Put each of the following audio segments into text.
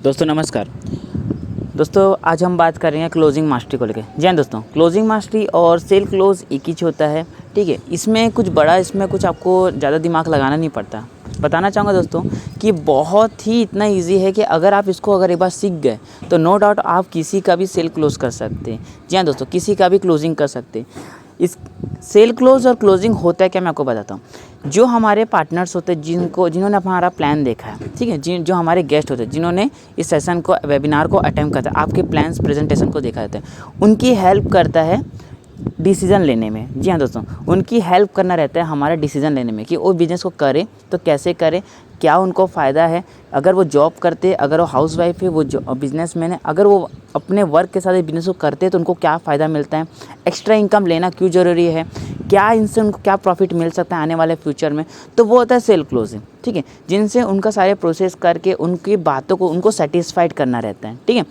दोस्तों नमस्कार। दोस्तों आज हम बात कर रहे हैं क्लोजिंग मास्टरी को लेकर। जी हाँ दोस्तों, क्लोजिंग मास्टरी और सेल क्लोज एक ही होता है। ठीक है, इसमें कुछ बड़ा, इसमें कुछ आपको ज़्यादा दिमाग लगाना नहीं पड़ता। बताना चाहूँगा दोस्तों कि बहुत ही इतना इजी है कि अगर एक बार सीख गए तो नो डाउट आप किसी का भी सेल क्लोज कर सकते हैं। जी हाँ दोस्तों, किसी का भी क्लोजिंग कर सकते हैं। इस सेल क्लोज और क्लोजिंग होता है क्या, मैं आपको बताता हूँ। जो हमारे पार्टनर्स होते हैं, जिन्होंने हमारा प्लान देखा है, ठीक है, जो हमारे गेस्ट होते हैं, जिन्होंने इस सेशन को, वेबिनार को अटेंड करता है, आपके प्लान्स प्रेजेंटेशन को देखा जाता है, उनकी हेल्प करता है डिसीज़न लेने में। जी हाँ दोस्तों, उनकी हेल्प करना रहता है हमारा डिसीज़न लेने में कि वो बिज़नेस को करें तो कैसे करें, क्या उनको फ़ायदा है। अगर वो जॉब करते, अगर वो हाउसवाइफ है, वो बिजनेसमैन है, अगर वो अपने वर्क के साथ बिज़नेस को करते हैं तो उनको क्या फ़ायदा मिलता है, एक्स्ट्रा इनकम लेना क्यों ज़रूरी है, क्या इनसे उनको क्या प्रॉफिट मिल सकता है आने वाले फ्यूचर में। तो वो होता है सेल क्लोजिंग। ठीक है, जिनसे उनका सारे प्रोसेस करके उनकी बातों को उनको सेटिस्फाइड करना रहता है। ठीक है,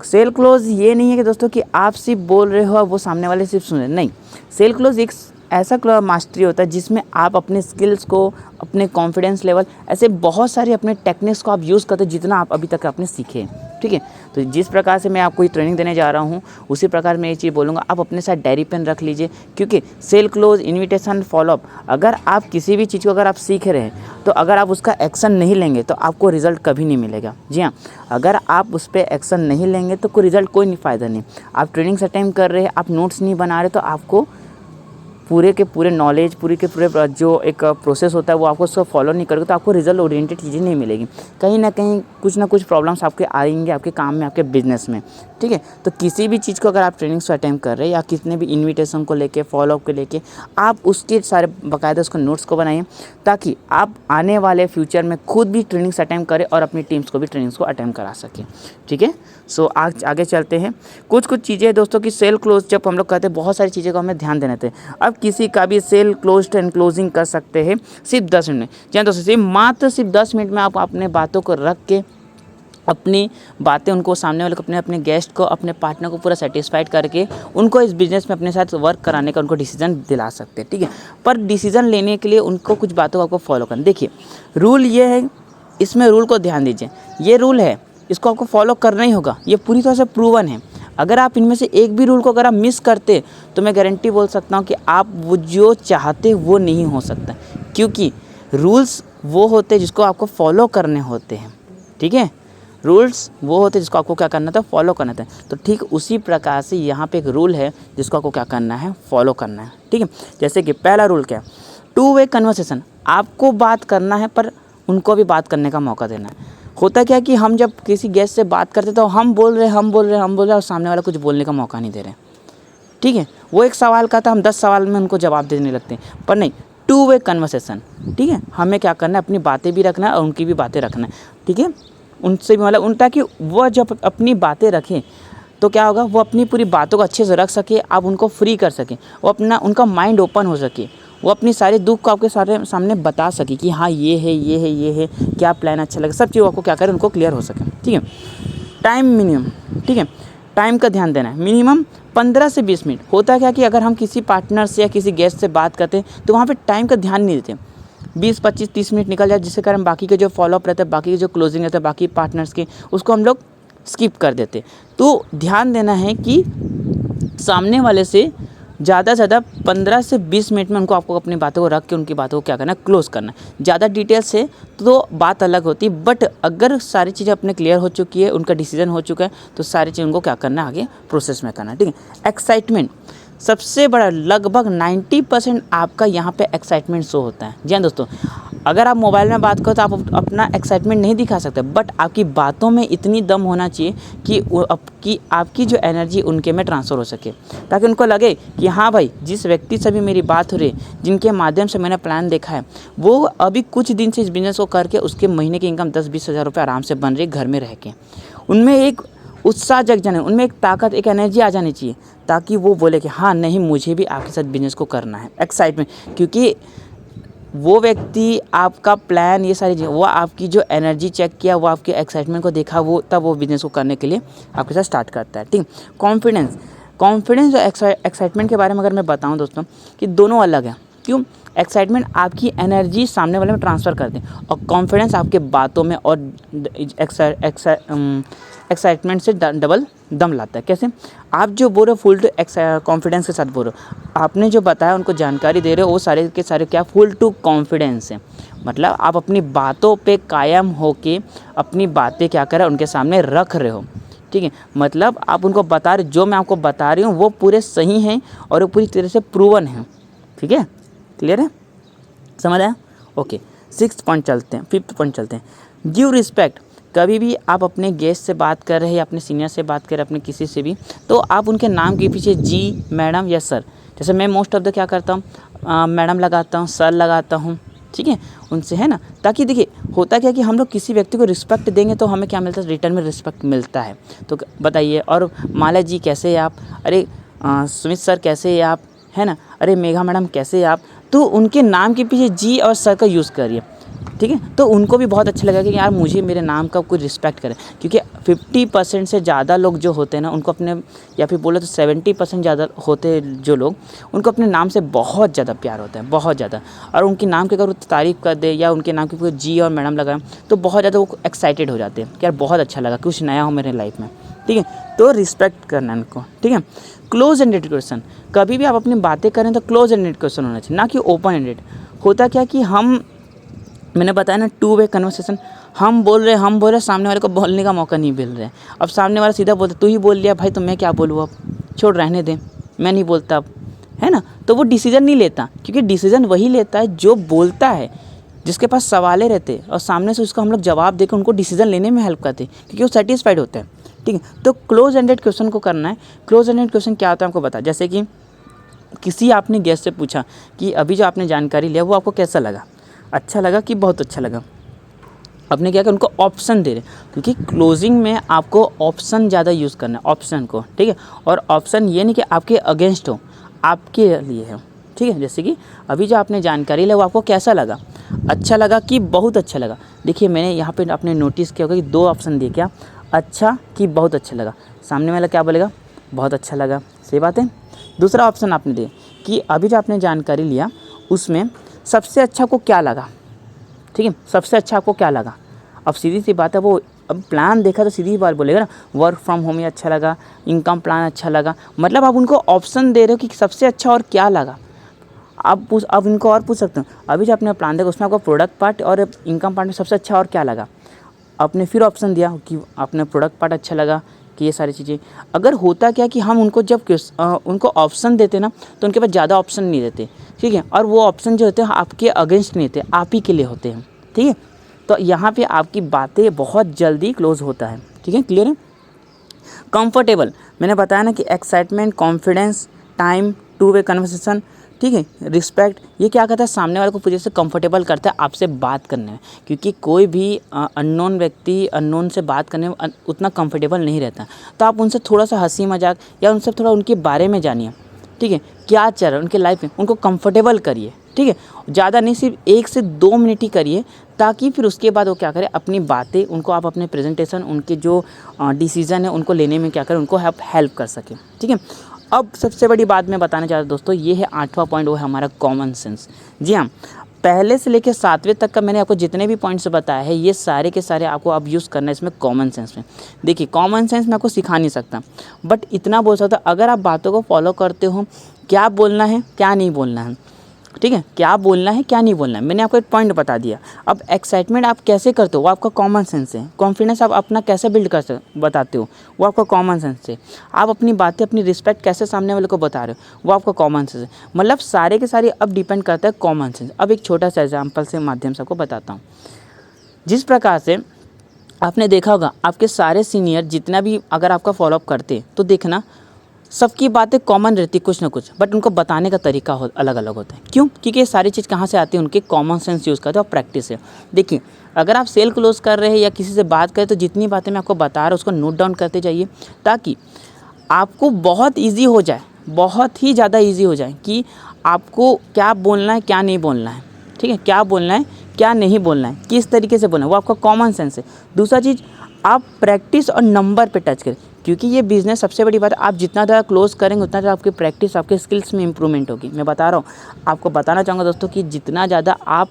सेल क्लोज ये नहीं है कि दोस्तों कि आप सिर्फ बोल रहे हो और वो सामने वाले सिर्फ सुन रहे, नहीं। सेल क्लोज एक ऐसा मास्टरी होता है जिसमें आप अपने स्किल्स को, अपने कॉन्फिडेंस लेवल, ऐसे बहुत सारे अपने टेक्निक्स को आप यूज़ करते हैं जितना आप अभी तक आपने सीखे। ठीक है, तो जिस प्रकार से मैं आपको ये ट्रेनिंग देने जा रहा हूँ उसी प्रकार मैं ये चीज़ बोलूँगा, आप अपने साथ डायरी पेन रख लीजिए। क्योंकि सेल क्लोज, इन्विटेशन, फॉलोअप, अगर आप किसी भी चीज़ को अगर आप सीख रहे हैं तो अगर आप उसका एक्शन नहीं लेंगे तो आपको रिजल्ट कभी नहीं मिलेगा। जी हाँ, अगर आप उस पर एक्शन नहीं लेंगे तो कोई रिजल्ट, कोई फ़ायदा नहीं। आप ट्रेनिंग्स अटेंड कर रहे हैं, आप नोट्स नहीं बना रहे, तो आपको पूरे के पूरे नॉलेज, पूरे के पूरे जो एक प्रोसेस होता है वो आपको उसको फॉलो नहीं करोगे तो आपको रिजल्ट ओरिएंटेड चीज़ें नहीं मिलेगी। कहीं ना कहीं कुछ ना कुछ प्रॉब्लम्स आपके आएंगे आपके काम में, आपके बिजनेस में। ठीक है, तो किसी भी चीज़ को अगर आप ट्रेनिंग्स को अटेंड कर रहे हैं या कितने भी इन्विटेशन को लेके, फॉलोअप को लेके, आप उसके सारे बाकायदा उसको नोट्स को बनाइए ताकि आप आने वाले फ्यूचर में खुद भी ट्रेनिंग्स अटेंड करें और अपनी टीम्स को भी ट्रेनिंग्स को अटेंड करा सकें। ठीक है, सो आज आगे चलते हैं। कुछ चीज़ें दोस्तों की सेल क्लोज जब हम लोग कहते हैं, बहुत सारी चीज़ें को हमें ध्यान देना चाहिए। अब किसी का भी सेल क्लोज एंड क्लोजिंग कर सकते हैं सिर्फ 10 मिनट में। जी दोस्तों, सिर्फ 10 मिनट में आप अपने बातों को रख के, अपनी बातें उनको, सामने वाले को, अपने गेस्ट को, अपने पार्टनर को पूरा सेटिस्फाइड करके उनको इस बिज़नेस में अपने साथ वर्क कराने का उनको डिसीजन दिला सकते हैं। ठीक है, पर डिसीजन लेने के लिए उनको कुछ बातों को आपको फॉलो करना। देखिए, रूल ये है, इसमें रूल को ध्यान दीजिए। ये रूल है, इसको आपको फॉलो करना ही होगा, ये पूरी तरह से प्रूवन है। अगर आप इनमें से एक भी रूल को अगर आप मिस करते तो मैं गारंटी बोल सकता हूँ कि आप वो जो चाहते वो नहीं हो सकता। क्योंकि रूल्स वो होते हैं जिसको आपको फॉलो करने होते हैं। ठीक है, रूल्स वो होते हैं जिसको आपको क्या करना था, फॉलो करना था। तो ठीक उसी प्रकार से यहाँ पे एक रूल है जिसको आपको क्या करना है, फॉलो करना है। ठीक है, जैसे कि पहला रूल क्या है, 2 वे कन्वर्सेशन। आपको बात करना है पर उनको भी बात करने का मौका देना है। होता क्या कि हम जब किसी गेस्ट से बात करते तो हम बोल रहे और सामने वाला कुछ बोलने का मौका नहीं दे रहे। ठीक है, वो एक सवाल का था, हम 10 सवाल में उनको जवाब देने लगते हैं, पर नहीं, 2 वे कन्वर्सेशन। ठीक है, हमें क्या करना है, अपनी बातें भी रखना है और उनकी भी बातें रखना है। ठीक है, उनसे भी मतलब ताकि वह जब अपनी बातें रखें तो क्या होगा, वो अपनी पूरी बातों को अच्छे से रख सके, आप उनको फ्री कर सकें, वो उनका माइंड ओपन हो सके, वो अपनी सारे दुख को आपके सामने बता सके कि हाँ ये है, क्या प्लान अच्छा लगे, सब चीज़ आपको क्या करें, उनको क्लियर हो सके। ठीक है, टाइम मिनिमम। ठीक है, टाइम का ध्यान देना है, मिनिमम 15 से 20 मिनट। होता है क्या कि अगर हम किसी पार्टनर से या किसी गेस्ट से बात करते हैं तो वहाँ पे टाइम का ध्यान नहीं देते, 20, 25, 30 मिनट निकल जाए, जिसके कारण बाकी के जो फॉलोअप रहता है, बाकी के जो क्लोजिंग रहता है बाकी पार्टनर्स के, उसको हम लोग स्किप कर देते। तो ध्यान देना है कि सामने वाले से ज़्यादा से ज़्यादा 15 से 20 मिनट में उनको, आपको अपनी बातों को रख के उनकी बातों को क्या करना है, क्लोज करना है। ज़्यादा डिटेल से तो बात अलग होती है, बट अगर सारी चीज़ें अपने क्लियर हो चुकी है, उनका डिसीजन हो चुका है, तो सारी चीज़ उनको क्या करना है, आगे प्रोसेस में करना है। ठीक है, एक्साइटमेंट सबसे बड़ा, लगभग 90% आपका यहाँ पे एक्साइटमेंट शो होता है। जी हाँ दोस्तों, अगर आप मोबाइल में बात करो तो आप अपना एक्साइटमेंट नहीं दिखा सकते, बट आपकी बातों में इतनी दम होना चाहिए कि आपकी जो एनर्जी उनके में ट्रांसफ़र हो सके, ताकि उनको लगे कि हाँ भाई, जिस व्यक्ति से भी मेरी बात हो रही है, जिनके माध्यम से मैंने प्लान देखा है, वो अभी कुछ दिन से इस बिज़नेस को करके उसके महीने की इनकम 10-20 हज़ार रुपये आराम से बन रही है घर में रह के। उनमें एक उत्साह जग जाने, उनमें एक ताकत, एक एनर्जी आ जानी चाहिए, ताकि वो बोले कि हाँ नहीं, मुझे भी आपके साथ बिज़नेस को करना है। एक्साइटमेंट, क्योंकि वो व्यक्ति आपका प्लान, ये सारी चीज़ें, वो आपकी जो एनर्जी चेक किया, वो आपके एक्साइटमेंट को देखा, वो तब वो बिज़नेस को करने के लिए आपके साथ स्टार्ट करता है। ठीक, कॉन्फिडेंस और एक्साइटमेंट के बारे में अगर मैं बताऊं दोस्तों कि दोनों अलग हैं। क्यों? एक्साइटमेंट आपकी एनर्जी सामने वाले में ट्रांसफ़र करते हैं और कॉन्फिडेंस आपके बातों में और एक्साइटमेंट से डबल दम लाता है। कैसे? आप जो बोल रहे हो फुल टू कॉन्फिडेंस के साथ बोल रहे हो, आपने जो बताया उनको जानकारी दे रहे हो, वो सारे के सारे क्या फुल टू कॉन्फिडेंस है। मतलब आप अपनी बातों पे कायम होके अपनी बातें क्या कर रहे हो उनके सामने रख रहे हो, ठीक है। मतलब आप उनको बता रहे, जो मैं आपको बता रही हूँ वो पूरे सही हैं और वो पूरी तरह से प्रूवन है, ठीक है। क्लियर है? समझ आया? ओके, 6th पॉइंट चलते हैं, 5th पॉइंट चलते हैं। Give respect. कभी भी आप अपने गेस्ट से बात कर रहे हैं या अपने सीनियर से बात कर रहे हैं, अपने किसी से भी, तो आप उनके नाम के पीछे जी, मैडम या सर, जैसे मैं मोस्ट ऑफ द क्या करता हूँ, मैडम लगाता हूँ, सर लगाता हूँ, ठीक है, उनसे, है ना। ताकि देखिए होता क्या कि हम लोग किसी व्यक्ति को रिस्पेक्ट देंगे तो हमें क्या मिलता है, रिटर्न में रिस्पेक्ट मिलता है। तो बताइए, और माला जी कैसे हैं आप, अरे सुमित सर कैसे हैं आप, है ना, अरे मेघा मैडम कैसे हैं आप, तो उनके नाम के पीछे जी और सर का यूज़ करिए, ठीक है। तो उनको भी बहुत अच्छा लगेगा कि यार मुझे मेरे नाम का कोई रिस्पेक्ट करे, क्योंकि 50% से ज़्यादा लोग जो होते हैं ना उनको अपने, या फिर बोले तो 70% ज़्यादा होते हैं जो लोग, उनको अपने नाम से बहुत ज़्यादा प्यार होता है, बहुत ज़्यादा। और उनके नाम की अगर वो तारीफ़ कर दे या उनके नाम की कोई जी और मैडम लगाए तो बहुत ज़्यादा वो एक्साइटेड हो जाते हैं कि यार बहुत अच्छा लगा, कुछ नया हो मेरे लाइफ में, ठीक है। तो रिस्पेक्ट करना उनको, ठीक है। Close ended question. कभी भी आप अपनी बातें करें तो क्लोज एंडेड क्वेश्चन होना चाहिए, ना कि ओपन एंडेड। होता क्या कि मैंने बताया ना, 2 वे कन्वर्सेशन, हम बोल रहे, सामने वाले को बोलने का मौका नहीं मिल रहा है। अब सामने वाला सीधा बोलता, तू ही बोल लिया भाई तो मैं क्या बोलूँ, अब छोड़, रहने दे, मैं नहीं बोलता अब, है ना। तो वो डिसीज़न नहीं लेता, क्योंकि डिसीज़न वही लेता है जो बोलता है, जिसके पास सवालें रहते हैं और सामने से उसका हम लोग जवाब देकर उनको डिसीज़न लेने में हेल्प करते हैं, क्योंकि वो सेटिस्फाइड होते हैं, ठीक है। तो क्लोज एंडेड क्वेश्चन को करना है। क्लोज एंडेड क्वेश्चन क्या होता है आपको बता, जैसे कि किसी आपने गेस्ट से पूछा कि अभी जो आपने जानकारी लिया वो आपको कैसा लगा, अच्छा लगा कि बहुत अच्छा लगा। आपने क्या किया, उनको ऑप्शन दे रहे, क्योंकि क्लोजिंग में आपको ऑप्शन ज़्यादा यूज़ करना है, ऑप्शन को, ठीक है। और ऑप्शन ये नहीं कि आपके अगेंस्ट हो, आपके लिए है, ठीक है। जैसे कि अभी जो आपने जानकारी लिया वो आपको कैसा लगा, अच्छा लगा कि बहुत अच्छा लगा। देखिए मैंने यहाँ पे आपने नोटिस किया होगा कि 2 ऑप्शन दिए, क्या, अच्छा कि बहुत अच्छा लगा। सामने वाला क्या बोलेगा, बहुत अच्छा लगा, सही बात है। दूसरा ऑप्शन आपने दिया कि अभी जो आपने जानकारी लिया उसमें सबसे अच्छा को क्या लगा, ठीक है, सबसे अच्छा आपको क्या लगा। अब सीधी सी बात है, वो अब प्लान देखा तो सीधी बात बोलेगा ना, वर्क फ्रॉम होम ही अच्छा लगा, इनकम प्लान अच्छा लगा। मतलब आप उनको ऑप्शन दे रहे हो कि सबसे अच्छा और क्या लगा। आप इनको और पूछ सकते हो, अभी जो आपने प्लान देखा उसमें आपको प्रोडक्ट पार्ट और इनकम पार्ट में सबसे अच्छा और क्या लगा। आपने फिर ऑप्शन दिया कि आपने प्रोडक्ट पार्ट अच्छा लगा कि ये सारी चीज़ें। अगर होता क्या कि हम उनको जब उनको ऑप्शन देते ना तो उनके पास ज़्यादा ऑप्शन नहीं देते, ठीक है। और वो ऑप्शन जो होते हैं आपके अगेंस्ट नहीं होते, आप ही के लिए होते हैं, ठीक है। तो यहाँ पे आपकी बातें बहुत जल्दी क्लोज होता है, ठीक है। क्लियर है? कंफर्टेबल, मैंने बताया ना कि एक्साइटमेंट, कॉन्फिडेंस, टाइम, 2 वे कन्वर्सेशन, ठीक है, रिस्पेक्ट, ये क्या करता है, सामने वाले को पूरे से कंफर्टेबल करता है आपसे बात करने में। क्योंकि कोई भी अननोन व्यक्ति अननोन से बात करने में उतना कंफर्टेबल नहीं रहता। तो आप उनसे थोड़ा सा हंसी मजाक या उनसे थोड़ा उनके बारे में जानिए, ठीक है, क्या चल रहा है उनके लाइफ में, उनको कंफर्टेबल करिए, ठीक है। ज़्यादा नहीं, सिर्फ 1 से 2 मिनट ही करिए, ताकि फिर उसके बाद वो क्या करें, अपनी बातें उनको आप अपने प्रेजेंटेशन, उनके जो डिसीज़न है उनको लेने में क्या करें, उनको हेल्प कर सकें, ठीक है। अब सबसे बड़ी बात मैं बताना चाहता हूँ दोस्तों, ये है 8वां पॉइंट, वो है हमारा कॉमन सेंस। जी हाँ, पहले से लेकर 7वें तक का मैंने आपको जितने भी पॉइंट्स बताया है, ये सारे के सारे आपको अब यूज़ करना है इसमें कॉमन सेंस में। देखिए कॉमन सेंस मैं आपको सिखा नहीं सकता, बट इतना बोल सकता, अगर आप बातों को फॉलो करते हो, क्या बोलना है क्या नहीं बोलना है, ठीक है, क्या बोलना है क्या नहीं बोलना है, मैंने आपको एक पॉइंट बता दिया। अब एक्साइटमेंट आप कैसे करते हो वो आपका कॉमन सेंस है। कॉन्फिडेंस आप अपना कैसे बिल्ड कर बताते हो वो आपका कॉमन सेंस है। आप अपनी बातें, अपनी रिस्पेक्ट कैसे सामने वाले को बता रहे हो वो आपका कॉमन सेंस है। मतलब सारे के सारे अब डिपेंड करता है कॉमन सेंस। अब एक छोटा सा एग्जाम्पल से माध्यम से आपको बताता हूँ। जिस प्रकार से आपने देखा होगा आपके सारे सीनियर जितना भी अगर आपका फॉलोअप करते तो देखना सबकी बातें कॉमन रहती कुछ ना कुछ, बट उनको बताने का तरीका अलग अलग होता है। क्यों? क्योंकि ये सारी चीज़ कहाँ से आती है, उनके कॉमन सेंस यूज़ करते हैं और प्रैक्टिस से। देखिए अगर आप सेल क्लोज कर रहे हैं या किसी से बात करें तो जितनी बातें मैं आपको बता रहा हूँ उसको नोट डाउन करते जाइए, ताकि आपको बहुत ईजी हो जाए, बहुत ही ज़्यादा ईजी हो जाए कि आपको क्या बोलना है क्या नहीं बोलना है, ठीक है, क्या बोलना है क्या नहीं बोलना है, किस तरीके से बोलना है, वो आपका कॉमन सेंस है। दूसरा चीज़, आप प्रैक्टिस और नंबर पे टच करें, क्योंकि ये बिज़नेस सबसे बड़ी बात है, आप जितना ज़्यादा क्लोज़ करेंगे उतना ज़्यादा आपकी प्रैक्टिस, आपके स्किल्स में इंप्रूवमेंट होगी। मैं बता रहा हूँ, आपको बताना चाहूँगा दोस्तों कि जितना ज़्यादा आप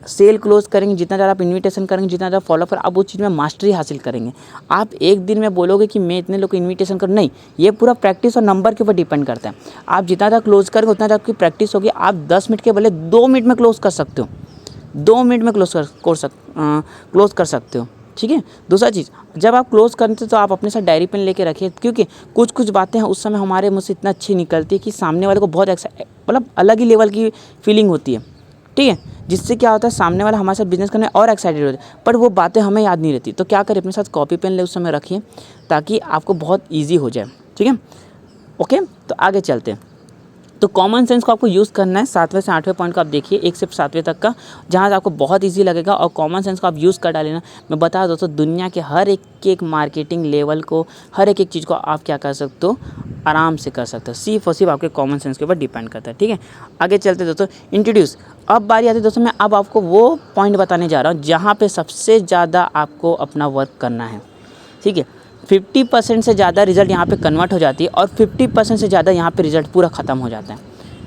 सेल क्लोज करेंगे, जितना ज़्यादा आप इन्विटेशन करेंगे, जितना ज़्यादा फॉलो कर, आप उस चीज़ में मास्टरी हासिल करेंगे। आप एक दिन में बोलोगे कि मैं इतने लोग को इन्विटेशन करूँ, नहीं, ये पूरा प्रैक्टिस और नंबर के ऊपर डिपेंड करता है। आप जितना ज़्यादा क्लोज करेंगे उतना ज़्यादा आपकी प्रैक्टिस होगी। आप 10 मिनट के बदले 2 मिनट में क्लोज कर सकते हो, 2 मिनट में क्लोज कर सकते हो, ठीक है। दूसरा चीज़, जब आप क्लोज करते हो तो आप अपने साथ डायरी पेन लेके रखिए, क्योंकि कुछ बातें हैं उस समय हमारे मुँह से इतना अच्छी निकलती है कि सामने वाले को बहुत मतलब अलग ही लेवल की फीलिंग होती है, ठीक है। जिससे क्या होता है, सामने वाला हमारे साथ बिजनेस करने और एक्साइटेड होता है, पर वो बातें हमें याद नहीं रहती। तो क्या करें, अपने साथ कॉपी पेन ले उस समय रखिए, ताकि आपको बहुत ईजी हो जाए, ठीक है। ओके, तो आगे चलते हैं। तो कॉमन सेंस को आपको यूज़ करना है। 7वें से 8वें पॉइंट को आप देखिए, 1 से 7वें तक का, जहाँ से आपको बहुत इजी लगेगा, और कॉमन सेंस को आप यूज़ कर डालेना। मैं बता दोस्तों, दुनिया के हर एक मार्केटिंग लेवल को, हर एक चीज़ को आप क्या कर सकते हो, आराम से कर सकते हो। सिर्फ और सिर्फ आपके कॉमन सेंस के ऊपर डिपेंड करता है, ठीक है। आगे चलते दोस्तों, इंट्रोड्यूस। अब बारी आती है दोस्तों, मैं अब आपको वो पॉइंट बताने जा रहा हूँ जहाँ पे सबसे ज़्यादा आपको अपना वर्क करना है, ठीक है। 50% से ज़्यादा रिज़ल्ट यहाँ पे कन्वर्ट हो जाती है, और 50% से ज़्यादा यहाँ पे रिज़ल्ट पूरा ख़त्म हो जाता है।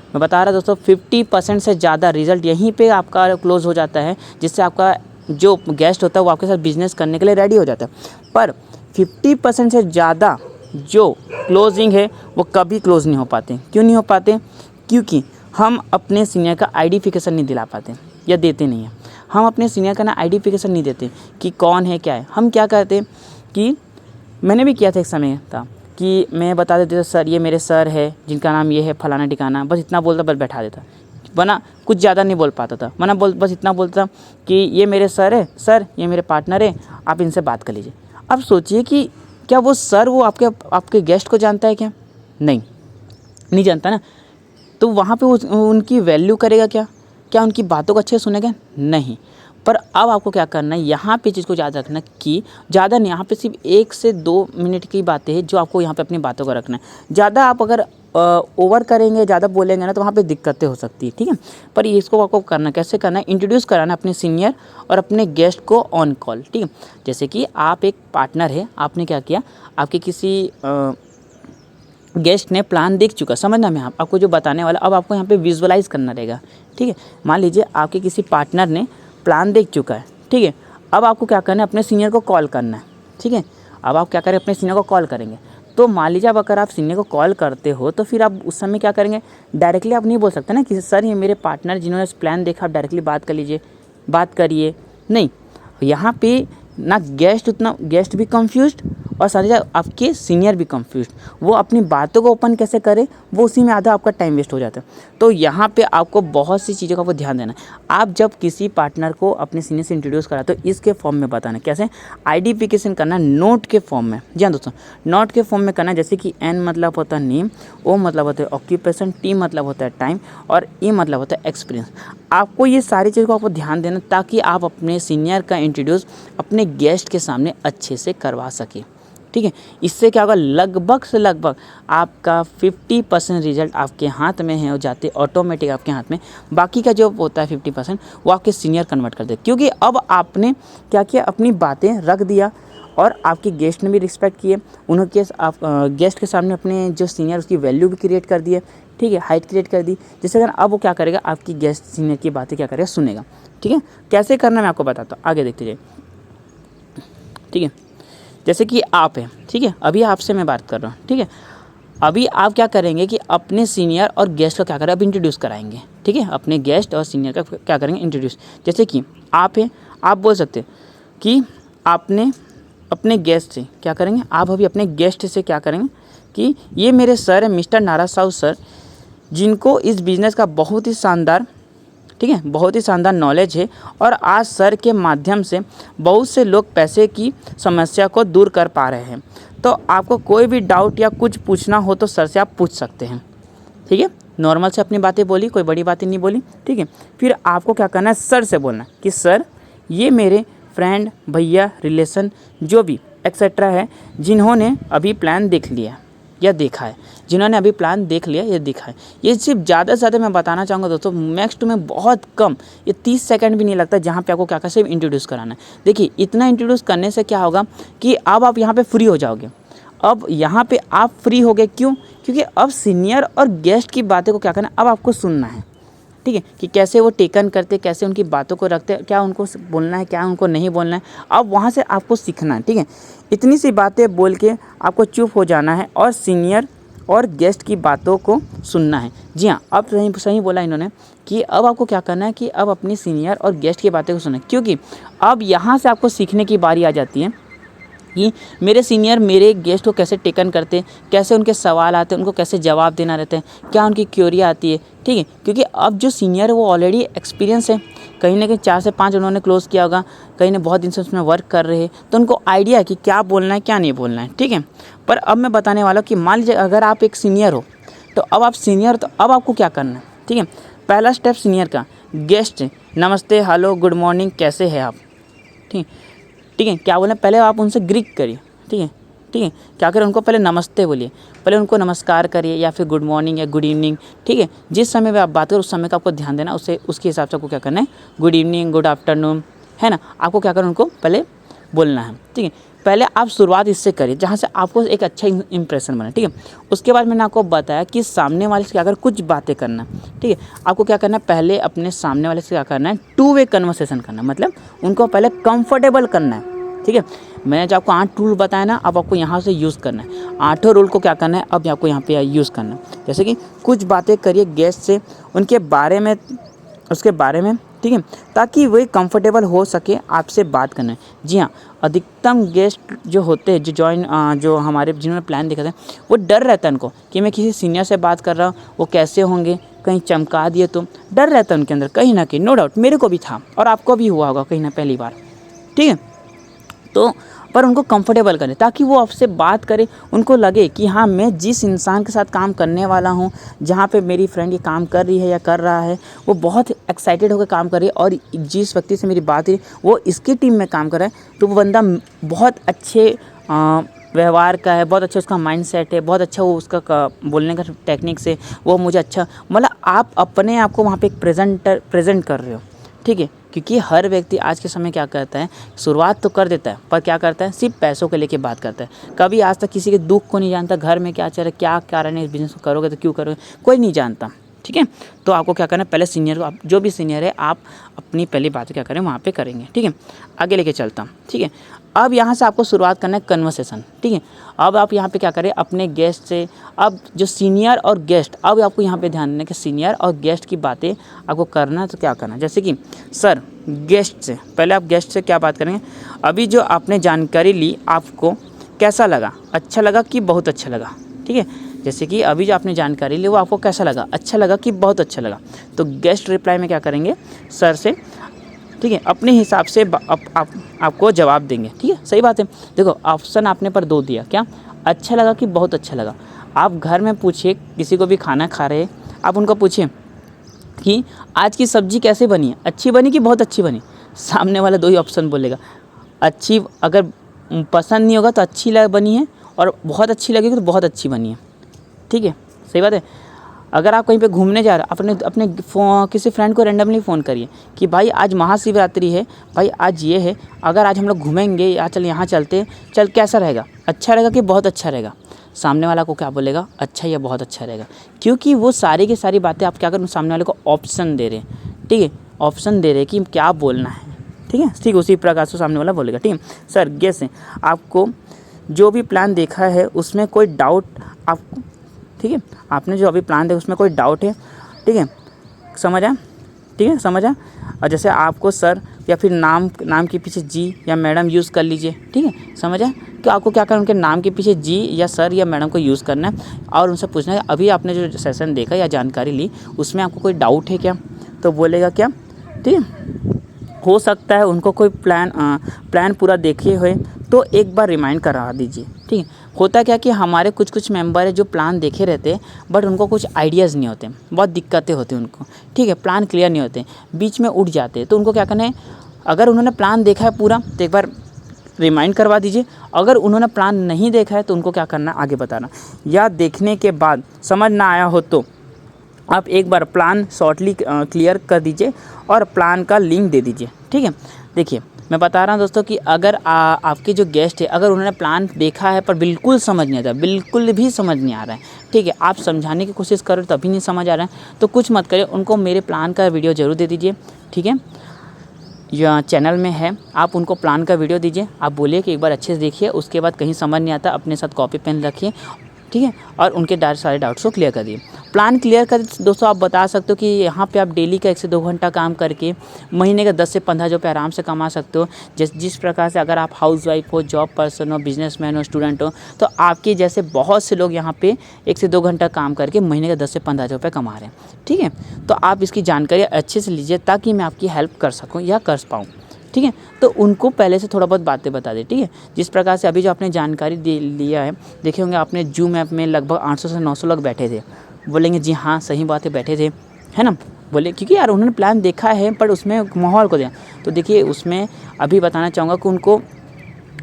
मैं बता रहा दोस्तों, 50% से ज़्यादा रिज़ल्ट यहीं पे आपका क्लोज़ हो जाता है, जिससे आपका जो गेस्ट होता है वो आपके साथ बिज़नेस करने के लिए रेडी हो जाता है। पर 50% से ज़्यादा जो क्लोजिंग है वो कभी क्लोज़ नहीं हो पाते। क्यों नहीं हो पाते? क्योंकि हम अपने सीनियर का आइडेंटिफिकेशन नहीं दिला पाते, या देते नहीं हैं। हम अपने सीनियर का ना आइडेंटिफिकेशन नहीं देते कि कौन है, क्या है। हम क्या करते कि, मैंने भी किया था, एक समय था कि मैं बता देता था, सर ये मेरे सर है जिनका नाम ये है, फलाना ठिकाना, बस इतना बोलता, बस बैठा देता, वरना कुछ ज़्यादा नहीं बोल पाता था। वरना बस इतना बोलता कि ये मेरे सर है, सर ये मेरे पार्टनर है, आप इनसे बात कर लीजिए। अब सोचिए कि क्या वो सर वो आपके गेस्ट को जानता है क्या? नहीं जानता ना। तो वहाँ पे उनकी वैल्यू करेगा क्या उनकी बातों को अच्छे से सुनेगा? नहीं। पर अब आपको क्या करना है, यहाँ पे चीज़ को याद रखना कि ज़्यादा नहीं, यहाँ पे सिर्फ 1 से 2 मिनट की बातें हैं जो आपको यहाँ पे अपनी बातों को रखना है। ज़्यादा आप अगर ओवर करेंगे, ज़्यादा बोलेंगे ना, तो वहाँ पे दिक्कतें हो सकती है, ठीक है। पर इसको आपको करना, कैसे करना है, इंट्रोड्यूस कराना अपने सीनियर और अपने गेस्ट को ऑन कॉल, ठीक है। जैसे कि आप एक पार्टनर है, आपने क्या किया, आपके किसी गेस्ट ने प्लान देख चुका, समझना मैं आपको जो बताने वाला, अब आपको यहाँ पे विजुअलाइज़ करना रहेगा, ठीक है। मान लीजिए आपके किसी पार्टनर ने प्लान देख चुका है, ठीक है। अब आपको क्या करना है, अपने सीनियर को कॉल करना है, ठीक है। अब आप क्या करें, अपने सीनियर को कॉल करेंगे। तो मान लीजिए अब अगर आप सीनियर को कॉल करते हो, तो फिर आप उस समय क्या करेंगे, डायरेक्टली आप नहीं बोल सकते ना कि सर ये मेरे पार्टनर जिन्होंने प्लान देखा, आप डायरेक्टली बात कर लीजिए, बात करिए, नहीं। यहाँ पे ना गेस्ट भी कंफ्यूज्ड, और साथ ही साथ आपके सीनियर भी कंफ्यूज्ड। वो अपनी बातों को ओपन कैसे करे, वो उसी में आधा आपका टाइम वेस्ट हो जाता है। तो यहाँ पे आपको बहुत सी चीज़ों का आपको ध्यान देना है। आप जब किसी पार्टनर को अपने सीनियर से इंट्रोड्यूस करा, तो इसके फॉर्म में बताना कैसे, आइडेंटिफिकेशन करना नोट के फॉर्म में। जी हाँ दोस्तों, नोट के फॉर्म में करना। जैसे कि N मतलब होता है नेम, O मतलब होता है ऑक्यूपेशन, T मतलब होता है टाइम, और E मतलब होता है एक्सपीरियंस। आपको ये सारी चीज़ को आपको ध्यान देना, ताकि आप अपने सीनियर का इंट्रोड्यूस अपने गेस्ट के सामने अच्छे से करवा सके, ठीक है। इससे क्या होगा, लगभग से लगभग आपका 50% रिजल्ट आपके हाथ में है, हो जाते ऑटोमेटिक आपके हाथ में। बाकी का जो होता है 50% वो आपके सीनियर कन्वर्ट कर देते, क्योंकि अब आपने क्या किया, अपनी बातें रख दिया, और आपके गेस्ट ने भी रिस्पेक्ट किए, उन्होंने आप गेस्ट के सामने अपने जो सीनियर उसकी वैल्यू भी क्रिएट कर दिए, ठीक है, हाइट क्रिएट कर दी। जिससे अगर अब वो क्या करेगा, आपकी गेस्ट सीनियर की बातें क्या करेगा, सुनेगा, ठीक है। कैसे करना मैं आपको बताता हूँ, आगे देखते जाइए, ठीक है। जैसे कि आप हैं, ठीक है, अभी आपसे मैं बात कर रहा हूँ, ठीक है। अभी आप क्या करेंगे कि अपने सीनियर और गेस्ट का क्या करें, अब इंट्रोड्यूस कराएंगे, ठीक है। अपने गेस्ट और सीनियर का क्या करेंगे, इंट्रोड्यूस। जैसे कि आप हैं, आप बोल सकते हैं कि आपने अपने गेस्ट से क्या करेंगे, आप अभी अपने गेस्ट से क्या करेंगे कि ये मेरे सर हैं, मिस्टर नाराज साहू सर, जिनको इस बिज़नेस का बहुत ही शानदार, ठीक है, बहुत ही शानदार नॉलेज है, और आज सर के माध्यम से बहुत से लोग पैसे की समस्या को दूर कर पा रहे हैं। तो आपको कोई भी डाउट या कुछ पूछना हो तो सर से आप पूछ सकते हैं, ठीक है। नॉर्मल से अपनी बातें बोली, कोई बड़ी बातें नहीं बोली, ठीक है। फिर आपको क्या करना है, सर से बोलना कि सर ये मेरे फ्रेंड, भैया, रिलेशन जो भी एक्सेट्रा है, जिन्होंने अभी प्लान देख लिया या देखा है, जिन्होंने अभी प्लान देख लिया या देखा है। ये सिर्फ ज़्यादा से ज़्यादा मैं बताना चाहूँगा दोस्तों, मैक्स टू में बहुत कम, ये 30 सेकंड भी नहीं लगता, जहाँ पे आपको क्या सिर्फ इंट्रोड्यूस कराना है। देखिए, इतना इंट्रोड्यूस करने से क्या होगा कि अब आप यहाँ पे फ्री हो जाओगे। अब यहाँ पे आप फ्री हो गए, क्यों? क्योंकि अब सीनियर और गेस्ट की बातें को क्या करना है, अब आपको सुनना है, ठीक है, कि कैसे वो टेकन करते, कैसे उनकी बातों को रखते, क्या उनको बोलना है, क्या उनको नहीं बोलना है। अब वहाँ से आपको सीखना है, ठीक है। इतनी सी बातें बोल के आपको चुप हो जाना है और सीनियर और गेस्ट की बातों को सुनना है। जी हाँ, अब सही बोला इन्होंने कि अब आपको क्या करना है कि अब अपनी सीनियर और गेस्ट की बातें को सुनना है, क्योंकि अब यहाँ से आपको सीखने की बारी आ जाती है कि मेरे सीनियर मेरे गेस्ट को कैसे टेकन करते, कैसे उनके सवाल आते हैं, उनको कैसे जवाब देना रहता है, क्या उनकी क्यूरी आती है, ठीक है। क्योंकि अब जो सीनियर है वो ऑलरेडी एक्सपीरियंस है, कहीं ना कहीं 4 से 5 उन्होंने क्लोज़ किया होगा, कहीं ने बहुत दिन से उसमें वर्क कर रहे हैं, तो उनको आइडिया है कि क्या बोलना है क्या नहीं बोलना है, ठीक है। पर अब मैं बताने वाला हूँ कि मान लीजिए अगर आप एक सीनियर हो, तो अब आप सीनियर, तो अब आपको क्या करना है, ठीक है। पहला स्टेप सीनियर का, गेस्ट नमस्ते, हेलो, गुड मॉर्निंग, कैसे हैं आप, ठीक है, ठीक है। क्या बोलें, पहले आप उनसे ग्रीट करिए, ठीक है, ठीक है। क्या करें, उनको पहले नमस्ते बोलिए, पहले उनको नमस्कार करिए या फिर गुड मॉर्निंग या गुड इवनिंग, ठीक है। जिस समय में आप बात करें उस समय का आपको ध्यान देना, उसके हिसाब से आपको क्या करना है, गुड इवनिंग, गुड आफ्टरनून, है ना, आपको क्या करना, उनको पहले बोलना है, ठीक है। पहले आप शुरुआत इससे करिए जहाँ से आपको एक अच्छा इंप्रेशन बने, ठीक है। उसके बाद मैंने आपको बताया कि सामने वाले से क्या, अगर कुछ बातें करना, ठीक है, आपको क्या करना है, पहले अपने सामने वाले से क्या करना है, 2 वे कन्वर्सेशन करना, मतलब उनको पहले कंफर्टेबल करना है, ठीक है। मैंने जो आपको 8 रूल बताया ना, अब आपको यहाँ से यूज़ करना है, 8 रूल को क्या करना है, अब आपको यहाँ पे यूज़ करना है। जैसे कि कुछ बातें करिए गेस्ट से, उनके बारे में, उसके बारे में, ठीक है, ताकि वे कंफर्टेबल हो सके आपसे बात करने। जी हाँ, अधिकतम गेस्ट जो होते हैं, जो हमारे जिन्होंने प्लान देखा था, वो डर रहता है उनको कि मैं किसी सीनियर से बात कर रहा हूँ, वो कैसे होंगे, कहीं चमका दिए तो, डर रहता है उनके अंदर कहीं ना कहीं, नो डाउट मेरे को भी था और आपको भी हुआ होगा कहीं ना पहली बार, ठीक है। तो पर उनको कंफर्टेबल करें ताकि वो आपसे बात करें, उनको लगे कि हाँ, मैं जिस इंसान के साथ काम करने वाला हूँ, जहाँ पे मेरी फ्रेंड ये काम कर रही है या कर रहा है, वो बहुत एक्साइटेड होकर काम कर रही है और जिस व्यक्ति से मेरी बात हुई वो इसकी टीम में काम कर रहा है, तो वो बंदा बहुत अच्छे व्यवहार का है, बहुत अच्छा उसका माइंडसेट है, बहुत अच्छा वो उसका बोलने का टेक्निक्स है, वो मुझे अच्छा, मतलब आप अपने आप को वहाँ पे एक प्रेजेंट कर रहे हो, ठीक है। क्योंकि हर व्यक्ति आज के समय क्या करता है, शुरुआत तो कर देता है पर क्या करता है, सिर्फ पैसों को लेके बात करता है, कभी आज तक किसी के दुख को नहीं जानता, घर में क्या चल रहा है, क्या कारण है, इस बिज़नेस को करोगे तो क्यों करोगे, कोई नहीं जानता, ठीक है। तो आपको क्या करना है, पहले सीनियर को, आप जो भी सीनियर है, आप अपनी पहली बात क्या करें वहाँ पे करेंगे, ठीक है। आगे लेके चलता हूँ, ठीक है। अब यहाँ से आपको शुरुआत करना है कन्वर्सेशन, ठीक है। अब आप यहाँ पे क्या करें, अपने गेस्ट से, अब जो सीनियर और गेस्ट, अब आपको यहाँ पे ध्यान देना कि सीनियर और गेस्ट की बातें आपको करना है, तो क्या करना है, जैसे कि सर, गेस्ट से पहले आप गेस्ट से क्या बात करेंगे, अभी जो आपने जानकारी ली आपको कैसा लगा, अच्छा लगा कि बहुत अच्छा लगा, ठीक है। जैसे कि अभी जो आपने जानकारी ली वो आपको कैसा लगा, अच्छा लगा कि बहुत अच्छा लगा, तो गेस्ट रिप्लाई में क्या करेंगे, सर से, ठीक है, अपने हिसाब से आपको जवाब देंगे, ठीक है, सही बात है। देखो ऑप्शन आपने पर 2 दिया, क्या, अच्छा लगा कि बहुत अच्छा लगा। आप घर में पूछिए, किसी को भी खाना खा रहे, आप उनको पूछिए कि आज की सब्ज़ी कैसे बनी है, अच्छी बनी कि बहुत अच्छी बनी, सामने वाला 2 ही ऑप्शन बोलेगा, अच्छी, अगर पसंद नहीं होगा तो अच्छी बनी है, और बहुत अच्छी लगेगी तो बहुत अच्छी बनी है, ठीक है, सही बात है। अगर आप कहीं पे घूमने जा रहे हैं, अपने किसी फ्रेंड को रैंडमली फ़ोन करिए कि भाई आज महाशिवरात्रि है, भाई आज ये है, अगर आज हम लोग घूमेंगे या चल यहाँ चलते, चल कैसा रहेगा, अच्छा रहेगा कि बहुत अच्छा रहेगा, सामने वाला को क्या बोलेगा, अच्छा या बहुत अच्छा रहेगा, क्योंकि वो सारी की सारी बातें आप क्या करें, सामने वाले को ऑप्शन दे रहे हैं, ठीक है, ऑप्शन दे रहे हैं कि क्या बोलना है, ठीक है, ठीक उसी प्रकार से सामने वाला बोलेगा, ठीक है। सर गेस है, आपको जो भी प्लान देखा है उसमें कोई डाउट आपको, ठीक है, आपने जो अभी प्लान देखा उसमें कोई डाउट है, ठीक है, समझा, ठीक है, समझा। और जैसे आपको सर या फिर नाम के पीछे जी या मैडम यूज़ कर लीजिए, ठीक है, समझा। कि आपको क्या करना, उनके नाम के पीछे जी या सर या मैडम को यूज़ करना है और उनसे पूछना है अभी आपने जो सेशन देखा या जानकारी ली उसमें आपको कोई डाउट है क्या, तो बोलेगा क्या, ठीक है। हो सकता है उनको कोई प्लान पूरा देखे हुए तो एक बार रिमाइंड करा दीजिए, ठीक है। होता क्या कि हमारे कुछ मेंबर है जो प्लान देखे रहते हैं बट उनको कुछ आइडियाज़ नहीं होते, बहुत दिक्कतें होती हैं उनको, ठीक है, प्लान क्लियर नहीं होते, बीच में उठ जाते हैं, तो उनको क्या करना है, अगर उन्होंने प्लान देखा है पूरा तो एक बार रिमाइंड करवा दीजिए, अगर उन्होंने प्लान नहीं देखा है तो उनको क्या करना है, आगे बताना, या देखने के बाद समझ ना आया हो तो आप एक बार प्लान शॉर्टली क्लियर कर दीजिए और प्लान का लिंक दे दीजिए, ठीक है। देखिए मैं बता रहा हूँ दोस्तों कि अगर आपके जो गेस्ट है, अगर उन्होंने प्लान देखा है पर बिल्कुल समझ नहीं आता, बिल्कुल भी समझ नहीं आ रहा है, ठीक है, आप समझाने की कोशिश करो तभी नहीं समझ आ रहा है, तो कुछ मत करिए, उनको मेरे प्लान का वीडियो ज़रूर दे दीजिए, ठीक है, या चैनल में है, आप उनको प्लान का वीडियो दीजिए, आप बोलिए कि एक बार अच्छे से देखिए, उसके बाद कहीं समझ नहीं आता अपने साथ कॉपी पेन रखिए, ठीक है, और उनके सारे डाउट्स को क्लियर कर दिए। प्लान क्लियर कर दोस्तों, आप बता सकते हो कि यहाँ पे आप डेली का 1 से 2 घंटा काम करके महीने का 10 से 15 रुपये आराम से कमा सकते हो। जिस प्रकार से अगर आप हाउसवाइफ हो, जॉब पर्सन हो, बिजनेसमैन हो, स्टूडेंट हो, तो आपके जैसे बहुत से लोग यहाँ पे 1 से 2 घंटा काम करके महीने का 10 से 15 रुपये कमा रहे हैं, ठीक है। तो आप इसकी जानकारी अच्छे से लीजिए ताकि मैं आपकी हेल्प कर सकूँ या कर पाऊँ, ठीक है। तो उनको पहले से थोड़ा बहुत बातें बता दें, ठीक है। जिस प्रकार से अभी जो आपने जानकारी लिया है, देखे होंगे आपने जूम ऐप में लगभग 800 से 900 लोग बैठे थे। बोलेंगे जी हाँ सही बात है, बैठे थे, है ना, बोले क्योंकि यार उन्होंने प्लान देखा है पर उसमें माहौल को दिया। तो देखिए उसमें अभी बताना चाहूँगा कि उनको